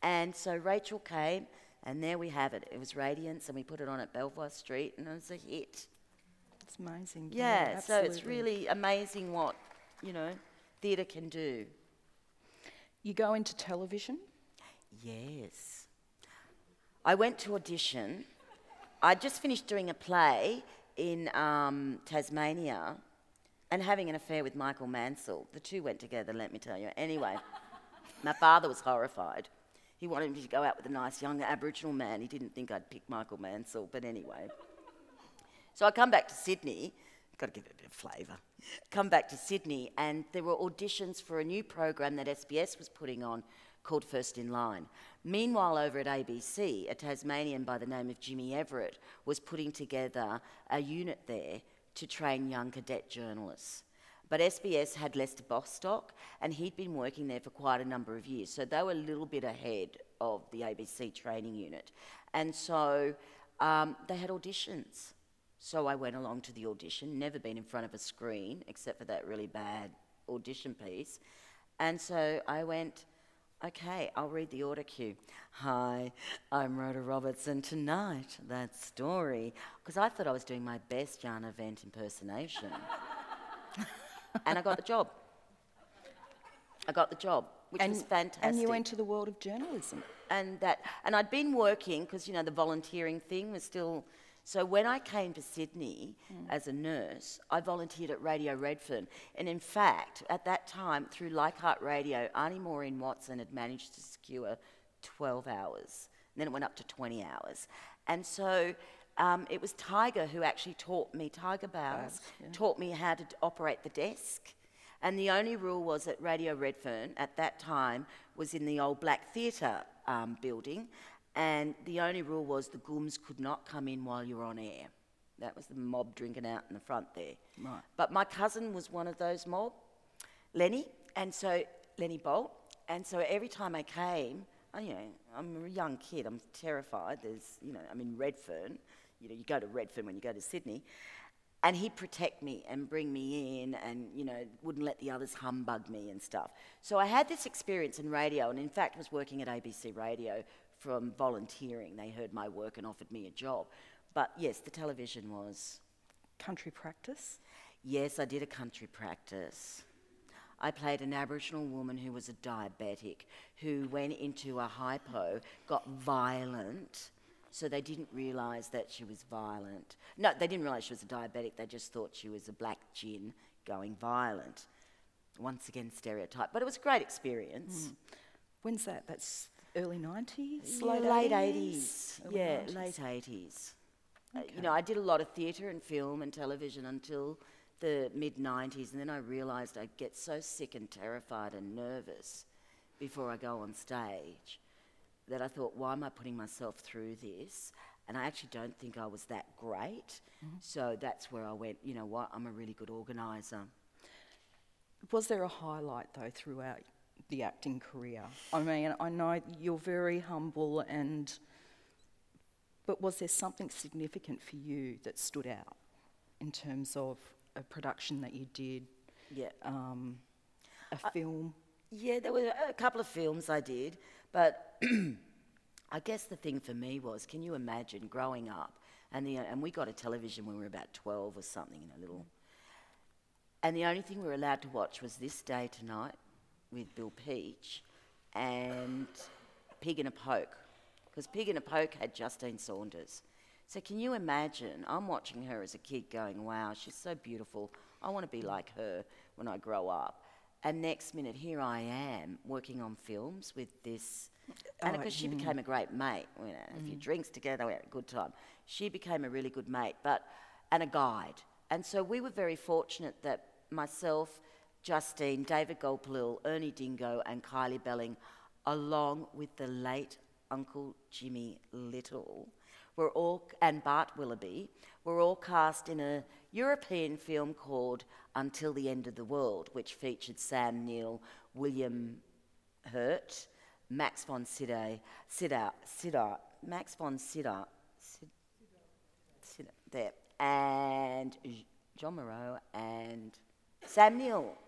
And so Rachel came, and there we have it. It was Radiance, and we put it on at Belvoir Street, and it was a hit. It's amazing. Yeah, so it's really amazing what, theatre can do. You go into television? Yes. I went to audition. I'd just finished doing a play in Tasmania and having an affair with Michael Mansell. The two went together, let me tell you. Anyway, my father was horrified. He wanted me to go out with a nice young Aboriginal man. He didn't think I'd pick Michael Mansell, but anyway. So I come back to Sydney. Got to give it a bit of flavour. Come back to Sydney, and there were auditions for a new program that SBS was putting on called First in Line. Meanwhile, over at ABC, a Tasmanian by the name of Jimmy Everett was putting together a unit there to train young cadet journalists. But SBS had Lester Bostock, and he'd been working there for quite a number of years, so they were a little bit ahead of the ABC training unit. And so they had auditions. So I went along to the audition, never been in front of a screen, except for that really bad audition piece. And so I went, okay, I'll read the order cue. Hi, I'm Rhoda Roberts, and tonight, that story. Because I thought I was doing my best Jana Vent impersonation. And I got the job. I got the job, which was fantastic. And you went to the world of journalism. And I'd been working, because, you know, the volunteering thing was still... So when I came to Sydney as a nurse, I volunteered at Radio Redfern. And in fact, at that time, through Leichhardt Radio, Auntie Maureen Watson had managed to secure 12 hours. And then it went up to 20 hours. And so it was Tiger who actually taught me, Tiger Bowles, taught me how to operate the desk. And the only rule was that Radio Redfern, at that time, was in the old Black Theatre building. And the only rule was the gooms could not come in while you're on air. That was the mob drinking out in the front there. Right. But my cousin was one of those mob, Lenny Bolt. And so every time I came, you know, I'm a young kid, I'm terrified. I'm in Redfern. You know, you go to Redfern when you go to Sydney. And he'd protect me and bring me in and, you know, wouldn't let the others humbug me and stuff. So I had this experience in radio, and in fact was working at ABC Radio from volunteering. They heard my work and offered me a job. But yes, the television was... Country practice? Yes, I did a country practice. I played an Aboriginal woman who was a diabetic, who went into a hypo, got violent, so they didn't realise that she was violent. No, they didn't realise she was a diabetic, they just thought she was a black gin going violent. Once again, stereotype. But it was a great experience. When's that? That's early 90s? Yeah, late 80s. Yeah, 90s. late 80s. Okay. You know, I did a lot of theatre and film and television until the mid-90s, and then I realised I'd get so sick and terrified and nervous before I go on stage that I thought, why am I putting myself through this? And I actually don't think I was that great. So that's where I went, you know what, I'm a really good organiser. Was there a highlight, though, throughout the acting career? I mean, I know you're very humble, but was there something significant for you that stood out in terms of a production that you did? Yeah. A film? Yeah, there were a couple of films I did, but I guess the thing for me was, can you imagine growing up, and we got a television when we were about 12 or something, you know, little, and the only thing we were allowed to watch was This Day Tonight with Bill Peach and Pig in a Poke, because Pig in a Poke had Justine Saunders. So can you imagine, I'm watching her as a kid going, wow, she's so beautiful, I want to be like her when I grow up. And next minute, here I am working on films with this, and because she became a great mate, you know, a few drinks together, we had a good time. She became a really good mate, and a guide. And so we were very fortunate that myself, Justine, David Goldpalil, Ernie Dingo, and Kylie Belling, along with the late Uncle Jimmy Little, and Bart Willoughby, were all cast in a European film called Until the End of the World, which featured Sam Neill, William Hurt, Max von Sydow, and John Moreau and Sam Neill.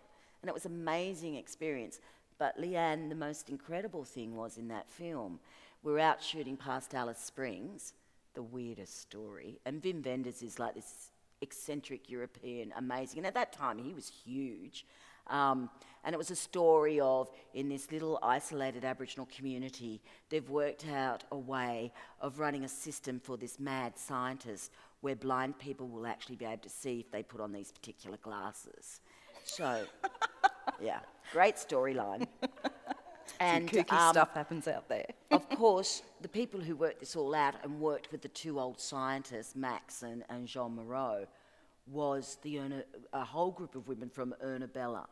And it was an amazing experience. But Leanne, the most incredible thing was in that film, we were out shooting past Alice Springs, the weirdest story, and Wim Wenders is like this eccentric European, amazing, and at that time he was huge, And it was a story of, in this little isolated Aboriginal community, they've worked out a way of running a system for this mad scientist where blind people will actually be able to see if they put on these particular glasses. So, yeah, great storyline. And kooky stuff happens out there. Of course, the people who worked this all out and worked with the two old scientists, Max and Jean Moreau, was a whole group of women from Ernabella.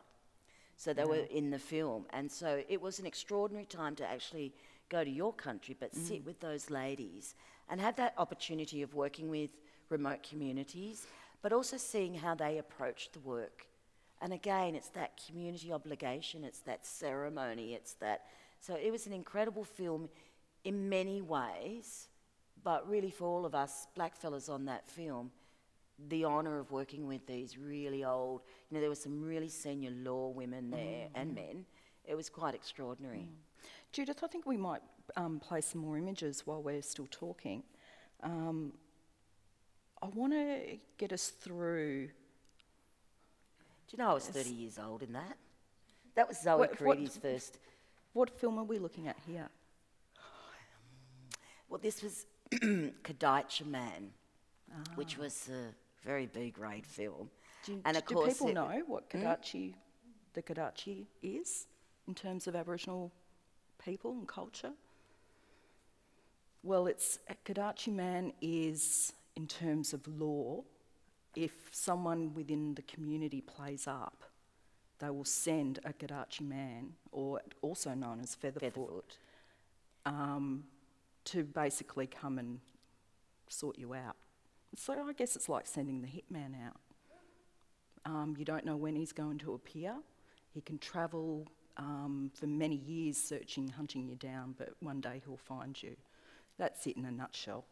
So they were in the film. And so it was an extraordinary time to actually go to your country, but sit with those ladies and have that opportunity of working with remote communities, but also seeing how they approached the work. And again, it's that community obligation, it's that ceremony, it's that... So it was an incredible film in many ways, but really for all of us blackfellas on that film, the honour of working with these really old... You know, there were some really senior law women there and men. It was quite extraordinary. Judith, I think we might play some more images while we're still talking. I want to get us through... Do you know I was 30 years old in that? That was Zoe Caridi's first... What film are we looking at here? Well, this was Kadaitcha Man, which was a very B-grade film. Do of course people know what the Kadaitcha is in terms of Aboriginal people and culture? Well, Kadaitcha Man is, in terms of law, if someone within the community plays up, they will send a Kadaitcha Man, or also known as Featherfoot, to basically come and sort you out. So I guess it's like sending the hitman out. You don't know when he's going to appear. He can travel for many years searching, hunting you down, but one day he'll find you. That's it in a nutshell.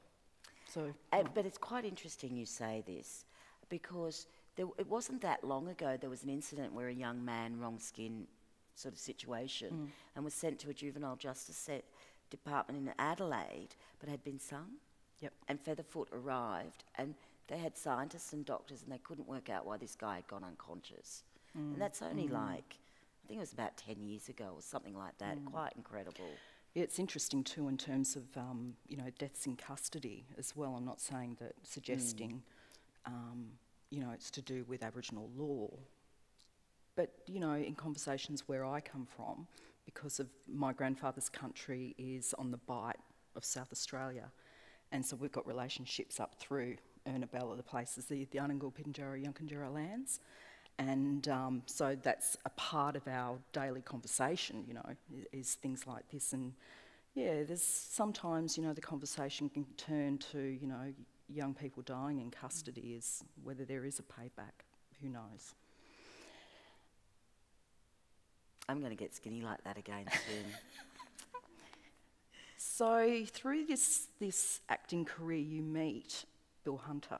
So, but it's quite interesting you say this, because it wasn't that long ago there was an incident where a young man, wrong skin sort of situation, and was sent to a juvenile justice department in Adelaide, but had been sung. Yep. And Featherfoot arrived, and they had scientists and doctors, and they couldn't work out why this guy had gone unconscious. And that's only like, I think it was about 10 years ago or something like that. Quite incredible. Yeah, it's interesting too in terms of deaths in custody as well. I'm not saying that, suggesting it's to do with Aboriginal law, but in conversations where I come from, because of my grandfather's country is on the Bight of South Australia, and so we've got relationships up through Ernabella, the places, the Unangal, Pitjantjatjara, Yunkanjara lands. And so that's a part of our daily conversation, is things like this. And yeah, there's sometimes, the conversation can turn to, young people dying in custody, is whether there is a payback. Who knows? I'm going to get skinny like that again soon. So through this acting career, you meet Bill Hunter.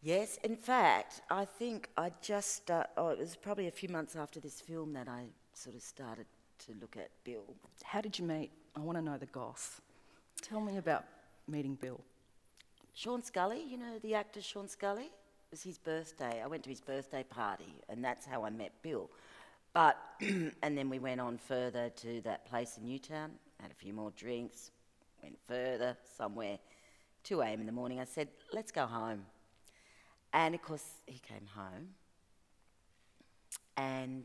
Yes, in fact, I think I just, it was probably a few months after this film that I sort of started to look at Bill. How did you meet? I want to know the goss. Tell me about meeting Bill. Sean Scully, the actor Sean Scully? It was his birthday. I went to his birthday party, and that's how I met Bill. But, and then we went on further to that place in Newtown, had a few more drinks, went further, somewhere, 2 a.m. in the morning. I said, let's go home. And of course, he came home, and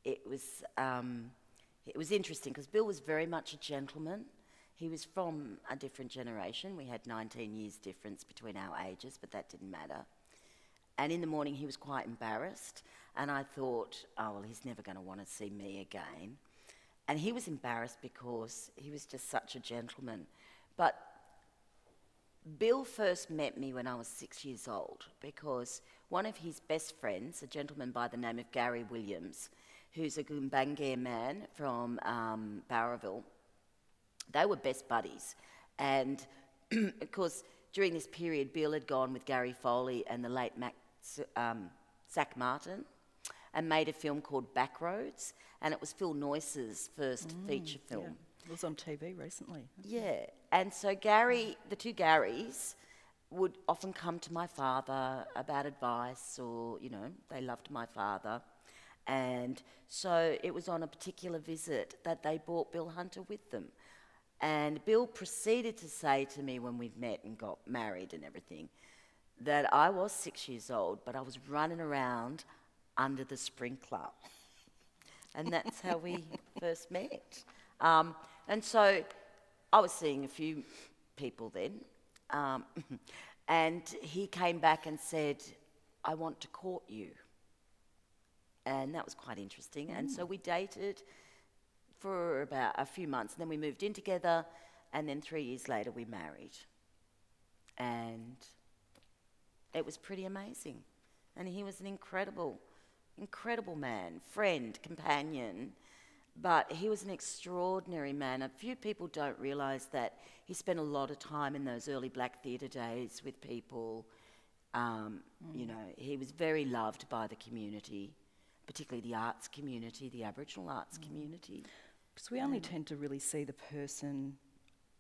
it was interesting because Bill was very much a gentleman. He was from a different generation. We had 19 years difference between our ages, but that didn't matter. And in the morning, he was quite embarrassed, and I thought, oh, well, he's never going to want to see me again. And he was embarrassed because he was just such a gentleman. But Bill first met me when I was 6 years old, because one of his best friends, a gentleman by the name of Gary Williams, who's a Gumbaynggirr man from Barraville, they were best buddies. And of course, during this period, Bill had gone with Gary Foley and the late Zach Martin and made a film called Backroads, and it was Phil Noyce's first feature film. Yeah. It was on TV recently. Yeah, and so Gary, the two Garys, would often come to my father about advice, or, you know, they loved my father. And so it was on a particular visit that they brought Bill Hunter with them. And Bill proceeded to say to me when we'd met and got married and everything, that I was 6 years old, but I was running around under the sprinkler. And that's how we first met. And so I was seeing a few people then. And he came back and said, I want to court you. And that was quite interesting. And so we dated for about a few months, and then we moved in together, and then 3 years later we married. And it was pretty amazing. And he was an incredible, incredible man, friend, companion. But he was an extraordinary man. A few people don't realise that he spent a lot of time in those early black theatre days with people. You know, he was very loved by the community, particularly the arts community, the Aboriginal arts community. Because we only tend to really see the person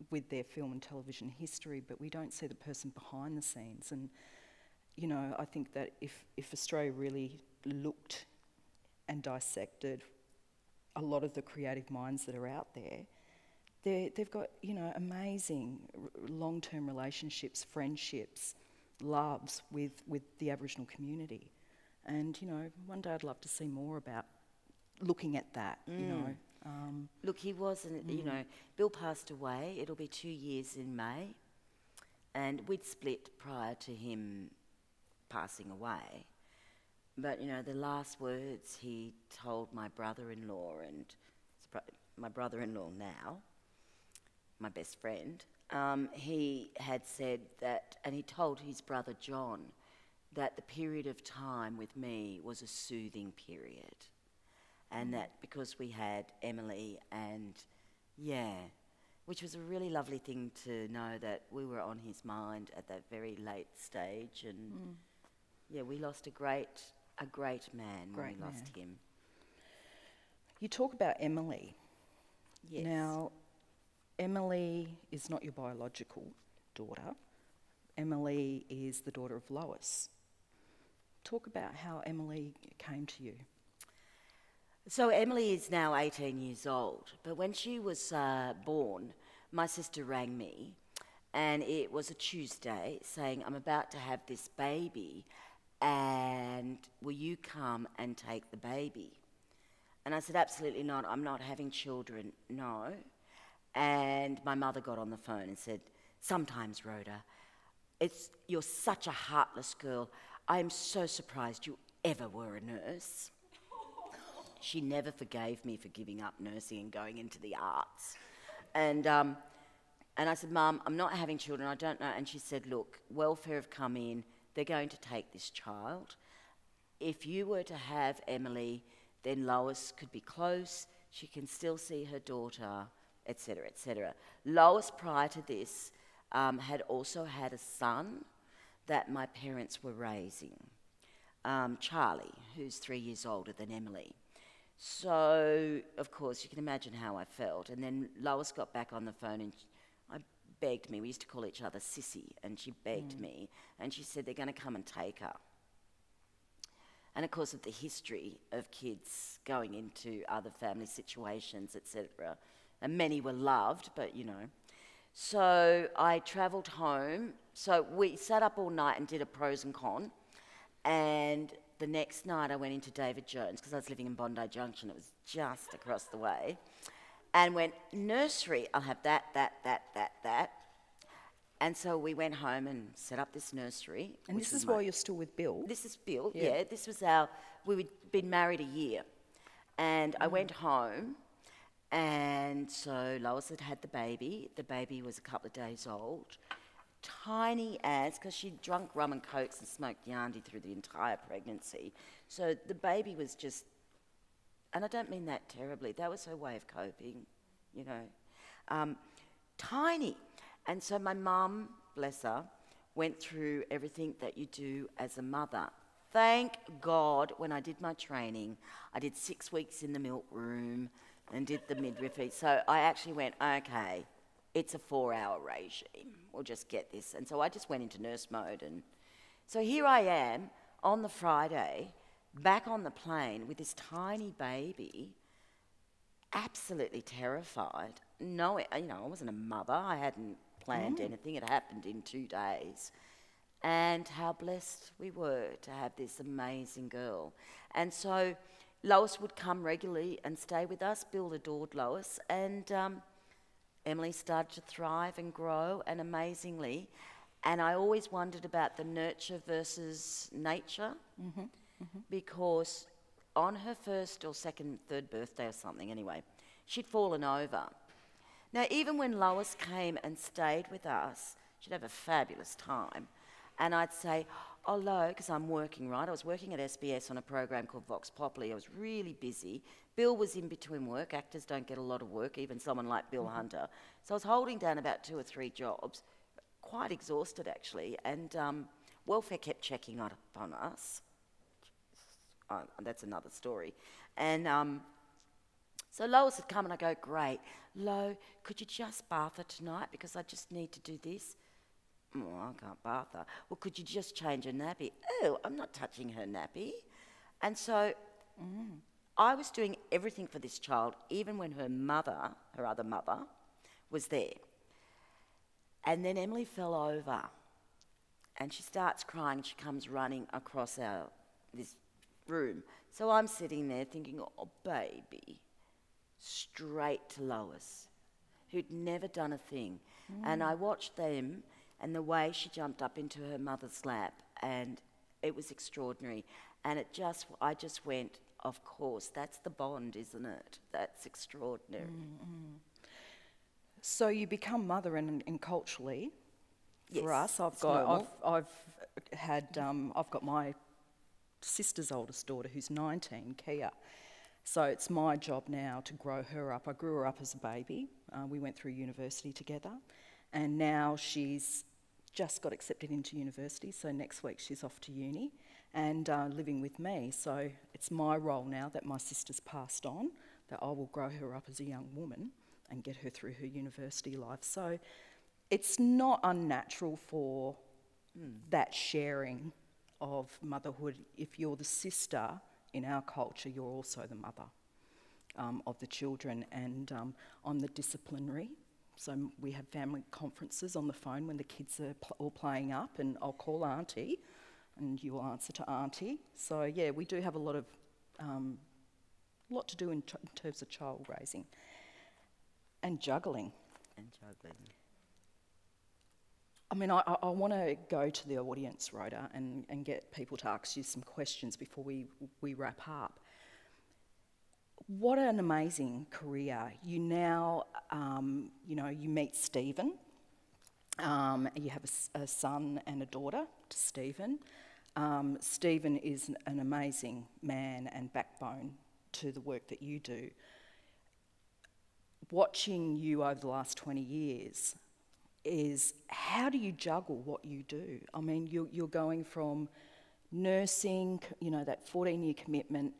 with their film and television history, but we don't see the person behind the scenes. And, you know, I think that if Australia really looked and dissected a lot of the creative minds that are out there, they've got, you know, amazing long-term relationships, friendships, loves with the Aboriginal community. And, you know, one day I'd love to see more about looking at that, you know. Look, he wasn't, you know, Bill passed away. It'll be 2 years in May. And we'd split prior to him passing away. But, you know, the last words he told my brother-in-law, and my brother-in-law now, my best friend, he had said that, and he told his brother John, that the period of time with me was a soothing period. And that because we had Emily, and which was a really lovely thing to know that we were on his mind at that very late stage. And we lost a great man when we lost him. You talk about Emily. Yes. Now, Emily is not your biological daughter. Emily is the daughter of Lois. Talk about how Emily came to you. So Emily is now 18 years old, but when she was born, my sister rang me, and it was a Tuesday, saying, I'm about to have this baby, and will you come and take the baby? And I said, absolutely not, I'm not having children, no. And my mother got on the phone and said, sometimes, Rhoda, you're such a heartless girl. I am so surprised you ever were a nurse. She never forgave me for giving up nursing and going into the arts. And I said, Mum, I'm not having children, I don't know. And she said, look, welfare have come in, they're going to take this child. If you were to have Emily, then Lois could be close, she can still see her daughter, etc., etc. Lois, prior to this, had also had a son that my parents were raising, Charlie, who's 3 years older than Emily. So, of course, you can imagine how I felt. And then Lois got back on the phone and I begged me. We used to call each other Sissy, and she begged me. And she said they're going to come and take her. And, of course, of the history of kids going into other family situations, etc. And many were loved, but, you know. So I travelled home. So we sat up all night and did a pros and cons. And the next night I went into David Jones, because I was living in Bondi Junction, it was just across the way, and went, nursery, I'll have that. And so we went home and set up this nursery. And this is while you're still with Bill? This is Bill, yeah. This was we'd been married a year. And I went home, and so Lois had had the baby. The baby was a couple of days old. Tiny as, because she'd drunk rum and cokes and smoked Yandi through the entire pregnancy. So the baby was just, and I don't mean that terribly, that was her way of coping, you know. Tiny. And so my mum, bless her, went through everything that you do as a mother. Thank God, when I did my training, I did 6 weeks in the milk room and did the midwifery. So I actually went, okay, it's a 4-hour regime. We'll just get this. And so I just went into nurse mode. And so here I am on the Friday, back on the plane with this tiny baby, absolutely terrified. No, you know, I wasn't a mother. I hadn't planned anything. It happened in 2 days. And how blessed we were to have this amazing girl. And so Lois would come regularly and stay with us. Bill adored Lois. And Emily started to thrive and grow, and amazingly. And I always wondered about the nurture versus nature, because on her first or second, third birthday or something anyway, she'd fallen over. Now, even when Lois came and stayed with us, she'd have a fabulous time. And I'd say, oh, Lo, because I'm working, right? I was working at SBS on a program called Vox Populi. I was really busy. Bill was in between work. Actors don't get a lot of work, even someone like Bill Hunter. So I was holding down about 2 or 3 jobs, quite exhausted actually, and welfare kept checking up on us. That's another story. And so Lois had come and I go, great. Lo, could you just bath her tonight because I just need to do this? Oh, I can't bath her. Well, could you just change her nappy? Oh, I'm not touching her nappy. And so I was doing everything for this child, even when her mother, her other mother, was there. And then Emily fell over and she starts crying. She comes running across this room. So I'm sitting there thinking, oh, baby, straight to Lois, who'd never done a thing. And I watched them and the way she jumped up into her mother's lap, and it was extraordinary. And I just went, of course, that's the bond, isn't it? That's extraordinary. So you become mother, and culturally, Yes, for us, I've got my sister's oldest daughter who's 19, Kia. So it's my job now to grow her up. I grew her up as a baby. We went through university together, and now she's just got accepted into university. So next week she's off to uni and living with me. So it's my role now that my sister's passed on, that I will grow her up as a young woman and get her through her university life. So it's not unnatural for that sharing of motherhood. If you're the sister in our culture, you're also the mother of the children. And on the disciplinary, so we have family conferences on the phone when the kids are all playing up, and I'll call Auntie and you will answer to Auntie. So yeah, we do have a lot to do in terms of child raising. And juggling. I mean, I want to go to the audience, Rhoda, and get people to ask you some questions before we wrap up. What an amazing career. You now, you meet Stephen. You have a son and a daughter to Stephen. Stephen is an amazing man and backbone to the work that you do. Watching you over the last 20 years is, how do you juggle what you do? I mean, you're going from nursing, that 14-year commitment,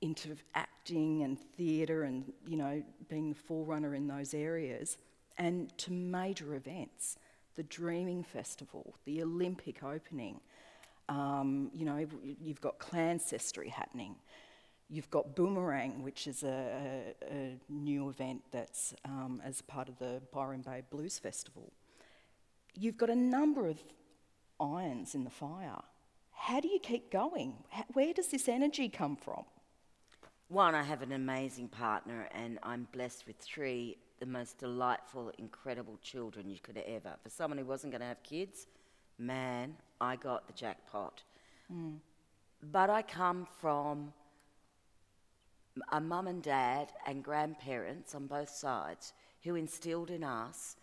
into acting and theatre and, being the forerunner in those areas, and to major events, the Dreaming Festival, the Olympic opening, you've got Clancestry happening. You've got Boomerang, which is a new event that's as part of the Byron Bay Blues Festival. You've got a number of irons in the fire. How do you keep going? Where does this energy come from? One, I have an amazing partner, and I'm blessed with 3 the most delightful, incredible children you could ever. For someone who wasn't going to have kids, man, I got the jackpot. But I come from a mum and dad and grandparents on both sides who instilled in us,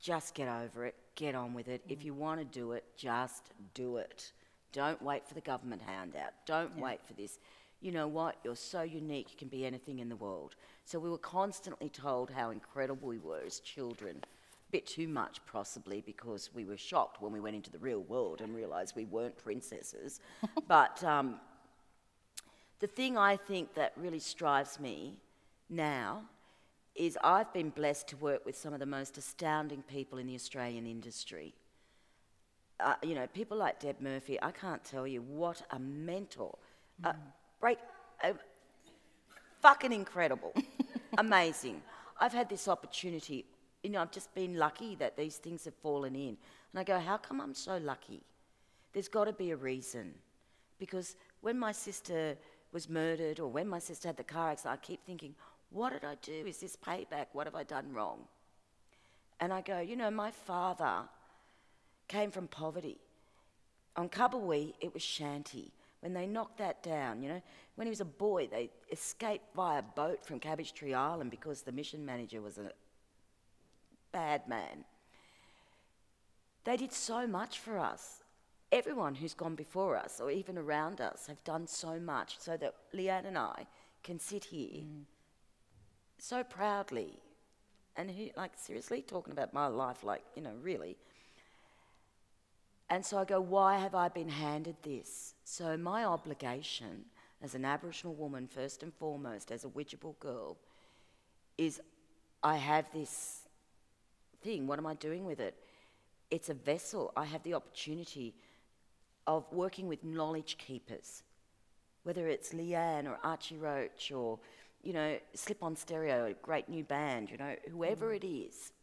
just get over it, get on with it. If you want to do it, just do it. Don't wait for the government handout. Don't wait for this. You know what? You're so unique, you can be anything in the world. So we were constantly told how incredible we were as children. A bit too much, possibly, because we were shocked when we went into the real world and realised we weren't princesses. But the thing I think that really strives me now is I've been blessed to work with some of the most astounding people in the Australian industry. You know, people like Deb Murphy, I can't tell you what a mentor. Fucking incredible. Amazing. I've had this opportunity, you know, I've just been lucky that these things have fallen in. And I go, how come I'm so lucky? There's got to be a reason. Because when my sister was murdered or when my sister had the car accident, I keep thinking, what did I do? Is this payback? What have I done wrong? And I go, you know, my father came from poverty. On Kabawee, it was shanty. When they knocked that down, you know, when he was a boy, they escaped via boat from Cabbage Tree Island because the mission manager was a bad man. They did so much for us. Everyone who's gone before us or even around us have done so much so that Leanne and I can sit here so proudly and like seriously talking about my life, like, you know, really. And so I go, why have I been handed this? So my obligation as an Aboriginal woman, first and foremost, as a Widjabul girl, is I have this thing. What am I doing with it? It's a vessel. I have the opportunity of working with knowledge keepers, whether it's Leanne or Archie Roach or, you know, Slip On Stereo, a great new band, you know, whoever it is.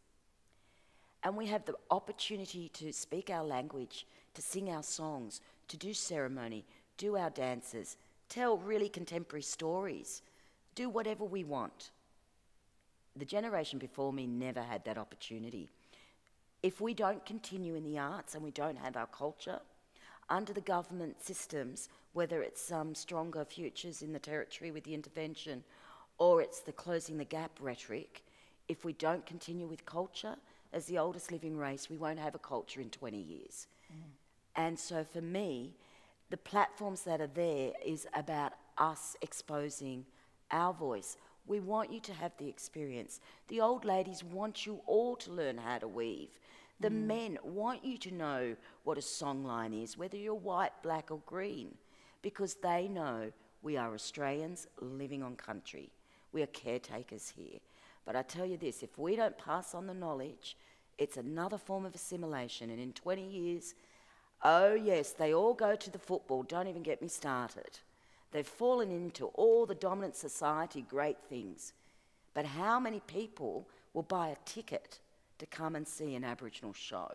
And we have the opportunity to speak our language, to sing our songs, to do ceremony, do our dances, tell really contemporary stories, do whatever we want. The generation before me never had that opportunity. If we don't continue in the arts and we don't have our culture, under the government systems, whether it's stronger futures in the territory with the intervention or it's the closing the gap rhetoric, if we don't continue with culture, as the oldest living race, we won't have a culture in 20 years. And so for me, the platforms that are there is about us exposing our voice. We want you to have the experience. The old ladies want you all to learn how to weave. The men want you to know what a songline is, whether you're white, black or green, because they know we are Australians living on country. We are caretakers here. But I tell you this, if we don't pass on the knowledge, it's another form of assimilation. And in 20 years, oh yes, they all go to the football. Don't even get me started. They've fallen into all the dominant society great things. But how many people will buy a ticket to come and see an Aboriginal show?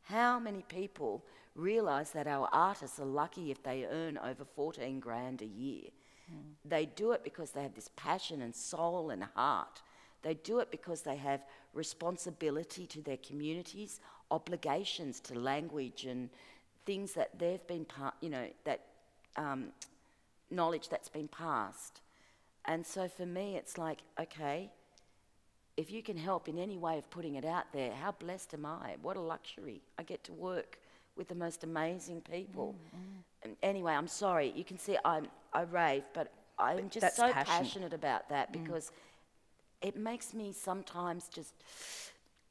How many people realise that our artists are lucky if they earn over 14 grand a year? They do it because they have this passion and soul and heart. They do it because they have responsibility to their communities, obligations to language and things that they've been, knowledge that's been passed. And so for me, it's like, okay, if you can help in any way of putting it out there, how blessed am I? What a luxury. I get to work with the most amazing people. And anyway, I'm sorry. You can see I rave, but I'm just so passionate about that because it makes me sometimes just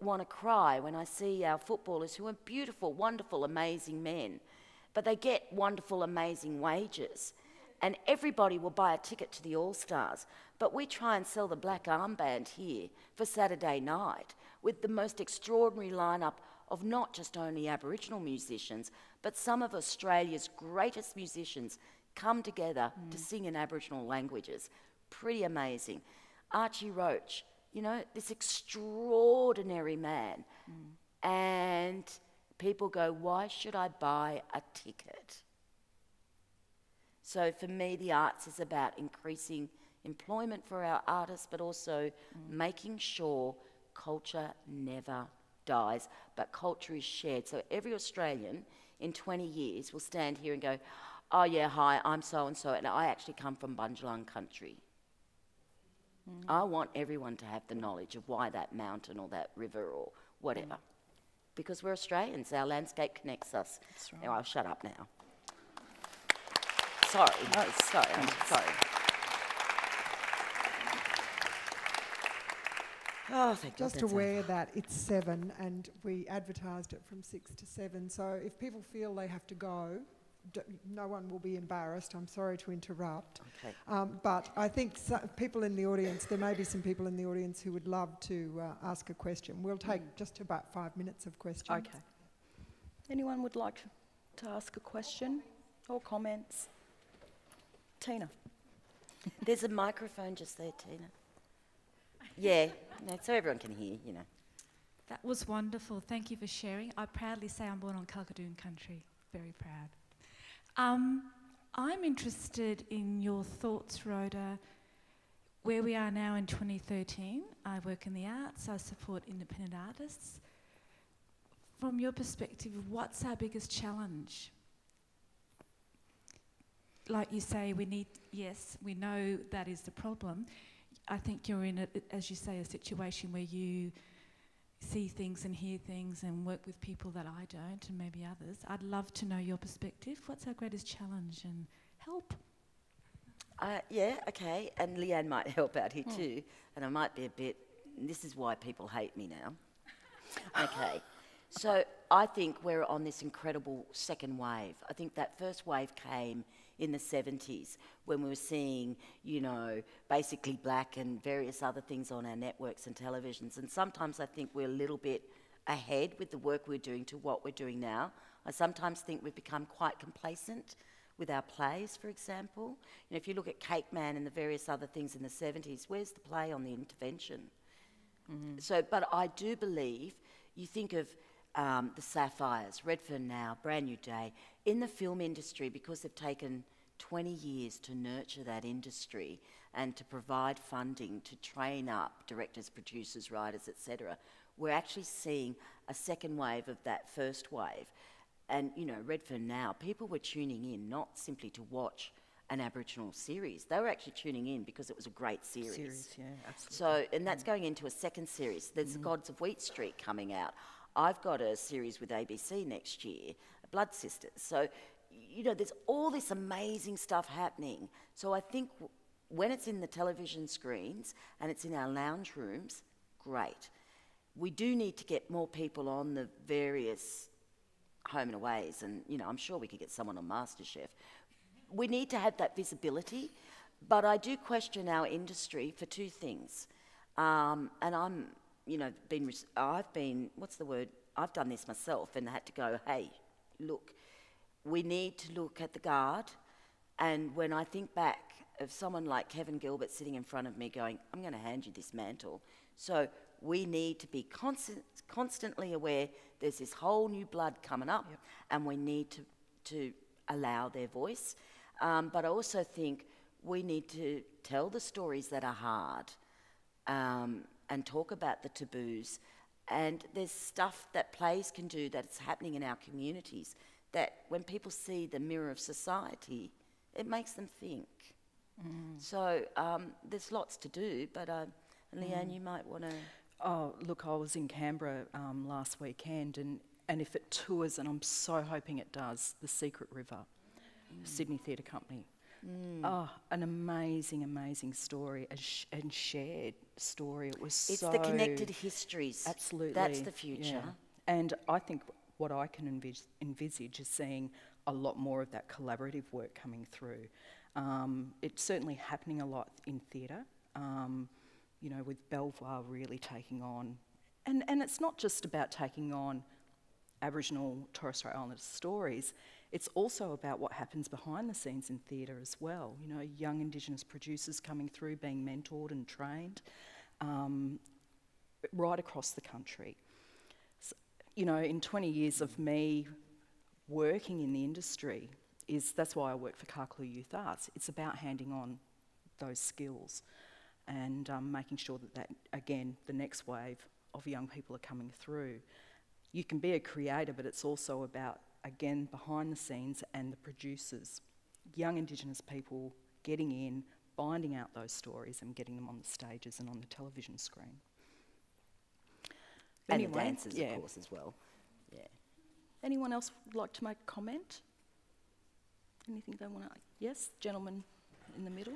want to cry when I see our footballers who are beautiful, wonderful, amazing men, but they get wonderful, amazing wages. And everybody will buy a ticket to the All-Stars, but we try and sell the black armband here for Saturday night with the most extraordinary lineup of not just only Aboriginal musicians, but some of Australia's greatest musicians come together to sing in Aboriginal languages. Pretty amazing. Archie Roach, you know, this extraordinary man. And people go, why should I buy a ticket? So for me, the arts is about increasing employment for our artists, but also making sure culture never dies, but culture is shared. So every Australian in 20 years will stand here and go, oh yeah, hi, I'm so-and-so, and I actually come from Bunjalung country. I want everyone to have the knowledge of why that mountain or that river or whatever. Because we're Australians, our landscape connects us. That's right. Now, I'll shut up now. Sorry. No, sorry, I'm sorry. Oh, thank God. Just aware that it's 7 and we advertised it from 6 to 7. So if people feel they have to go, no one will be embarrassed. I'm sorry to interrupt. Okay. But I think people in the audience, there may be some people in the audience who would love to ask a question. We'll take just about 5 minutes of questions. Okay. Anyone would like to ask a question or comments? Tina. There's a microphone just there, Tina. Yeah, no, so everyone can hear, you know. That was wonderful. Thank you for sharing. I proudly say I'm born on Kalkadoon country. Very proud. I'm interested in your thoughts, Rhoda, where we are now in 2013. I work in the arts. I support independent artists. From your perspective, what's our biggest challenge? Like you say, yes, we know that is the problem. I think you're in, as you say, a situation where you see things and hear things and work with people that I don't, and maybe others. I'd love to know your perspective. What's our greatest challenge, and help? Yeah, okay, and Leanne might help out here too, and I might be a bit, this is why people hate me now. Okay, so I think we're on this incredible second wave. I think that first wave came in the 70s when we were seeing, you know, basically black and various other things on our networks and televisions. And sometimes I think we're a little bit ahead with the work we're doing to what we're doing now. I sometimes think we've become quite complacent with our plays, for example. You know, if you look at Cake Man and the various other things in the 70s, where's the play on the intervention? So, but I do believe, you think of the Sapphires, Redfern Now, Brand New Day, in the film industry, because they've taken 20 years to nurture that industry and to provide funding to train up directors, producers, writers, etc. We're actually seeing a second wave of that first wave. And, you know, Redfern Now, people were tuning in not simply to watch an Aboriginal series. They were actually tuning in because it was a great series. Yeah, absolutely. So, and that's going into a second series. There's the Gods of Wheat Street coming out. I've got a series with ABC next year, Blood Sisters. So, you know, there's all this amazing stuff happening. So I think when it's in the television screens and it's in our lounge rooms, great. We do need to get more people on the various home and aways, and, you know, I'm sure we could get someone on MasterChef. We need to have that visibility, but I do question our industry for two things. And I'm, you know, I've done this myself and had to go, hey, look, we need to look at the guard. And when I think back of someone like Kevin Gilbert sitting in front of me going, I'm going to hand you this mantle. So we need to be constantly aware there's this whole new blood coming up, and we need to allow their voice. But I also think we need to tell the stories that are hard, and talk about the taboos. And there's stuff that plays can do that's happening in our communities that when people see the mirror of society, it makes them think. So there's lots to do, but Leanne, you might want to... Oh, look, I was in Canberra last weekend, and if it tours, and I'm so hoping it does, The Secret River, Sydney Theatre Company. Oh, an amazing, amazing story, and shared story. It's the connected histories. Absolutely. That's the future. Yeah. And I think what I can envisage is seeing a lot more of that collaborative work coming through. It's certainly happening a lot in theatre, you know, with Belvoir really taking on. And it's not just about taking on Aboriginal Torres Strait Islander stories, it's also about what happens behind the scenes in theatre as well. You know, young Indigenous producers coming through, being mentored and trained right across the country. So, you know, in 20 years of me working in the industry, that's why I work for Karklu Youth Arts. It's about handing on those skills and making sure that, again, the next wave of young people are coming through. You can be a creator, but it's also about, again, behind the scenes and the producers, young Indigenous people getting in, finding out those stories and getting them on the stages and on the television screen. And the dancers, of course, as well. Yeah. Anyone else would like to make a comment? Anything they want to... Yes, gentleman in the middle.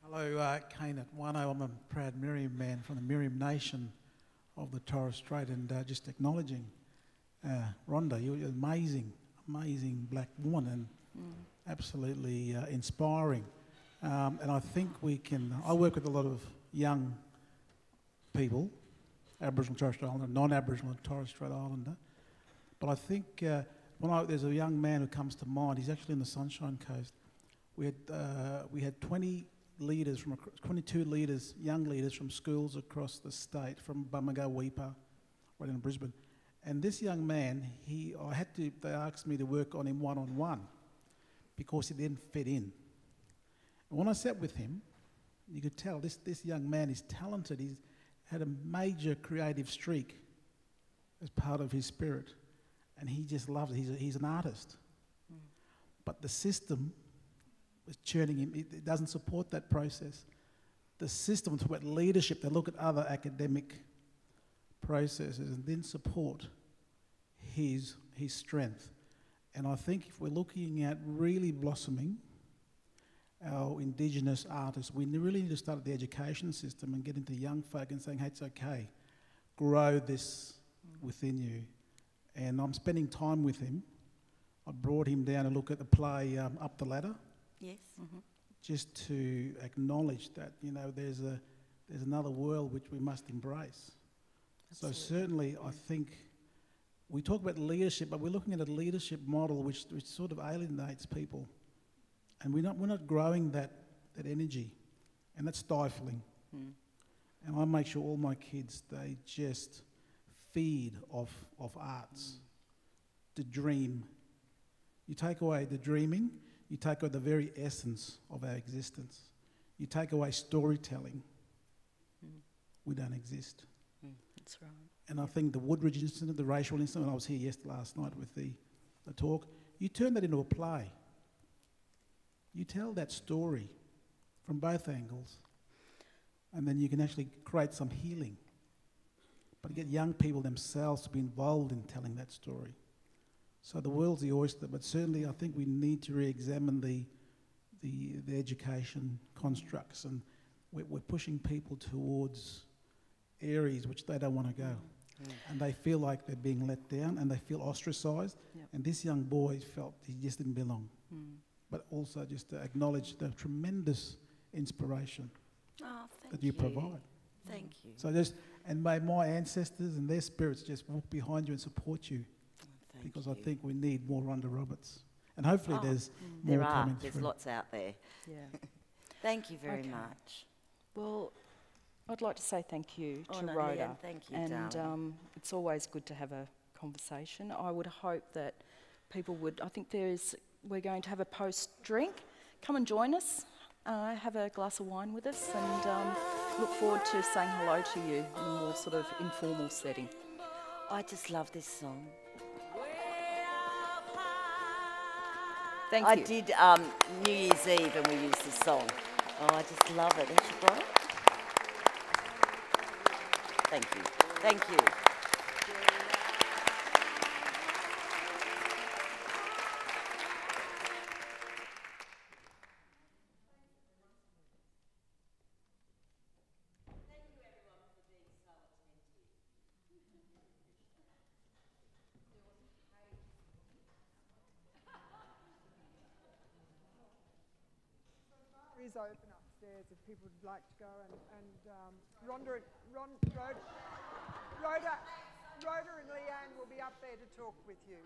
Hello, Kane at Wano. I'm a proud Miriam man from the Miriam Nation of the Torres Strait, and just acknowledging Rhonda. You're an amazing black woman, and absolutely inspiring. And I think we can. I work with a lot of young people, Aboriginal, Torres Strait Islander, non-Aboriginal and Torres Strait Islander. But I think there's a young man who comes to mind. He's actually in the Sunshine Coast. We had 22 leaders, young leaders from schools across the state, from Bamaga, Weipa, right in Brisbane. And this young man, they asked me to work on him one-on-one because he didn't fit in. And when I sat with him, you could tell this young man is talented. He's had a major creative streak as part of his spirit. And he just loves it. He's an artist. But the system is churning him. It doesn't support that process. The system, talk about leadership, they look at other academic processes and then support his strength. And I think if we're looking at really blossoming our Indigenous artists, we really need to start at the education system and get into young folk and saying, hey, it's okay, grow this within you. And I'm spending time with him. I brought him down to look at the play Up the Ladder. Yes. Just to acknowledge that, there's another world which we must embrace. Absolutely. So certainly I think we talk about leadership, but we're looking at a leadership model which sort of alienates people. And we're not growing that energy, and that's stifling. And I make sure all my kids, they just feed of arts, the dream. You take away the dreaming, you take away the very essence of our existence. You take away storytelling, we don't exist. That's right. And I think the Woodridge incident, the racial incident, I was here last night with the talk, you turn that into a play. You tell that story from both angles, and then you can actually create some healing. But get young people themselves to be involved in telling that story. So the world's the oyster, but certainly I think we need to re-examine the education constructs, and we're pushing people towards areas which they don't want to go. And they feel like they're being let down, and they feel ostracised. And this young boy felt he just didn't belong. But also just to acknowledge the tremendous inspiration that you provide. Thank you. So and may my ancestors and their spirits just walk behind you and support you. Because I think we need more Rhonda Roberts. And hopefully there's more coming through. There's lots out there. Yeah. Thank you very much. Well, I'd like to say thank you to no, Rhoda. Leanne, thank you, and it's always good to have a conversation. I would hope that people would, we're going to have a post-drink. Come and join us, have a glass of wine with us, and look forward to saying hello to you in a more sort of informal setting. I just love this song. Thank you. I did New Year's Eve and we used this song. Oh, I just love it. Has she got it? Thank you. Thank you. Is open upstairs if people would like to go, and Rhoda and Leanne will be up there to talk with you.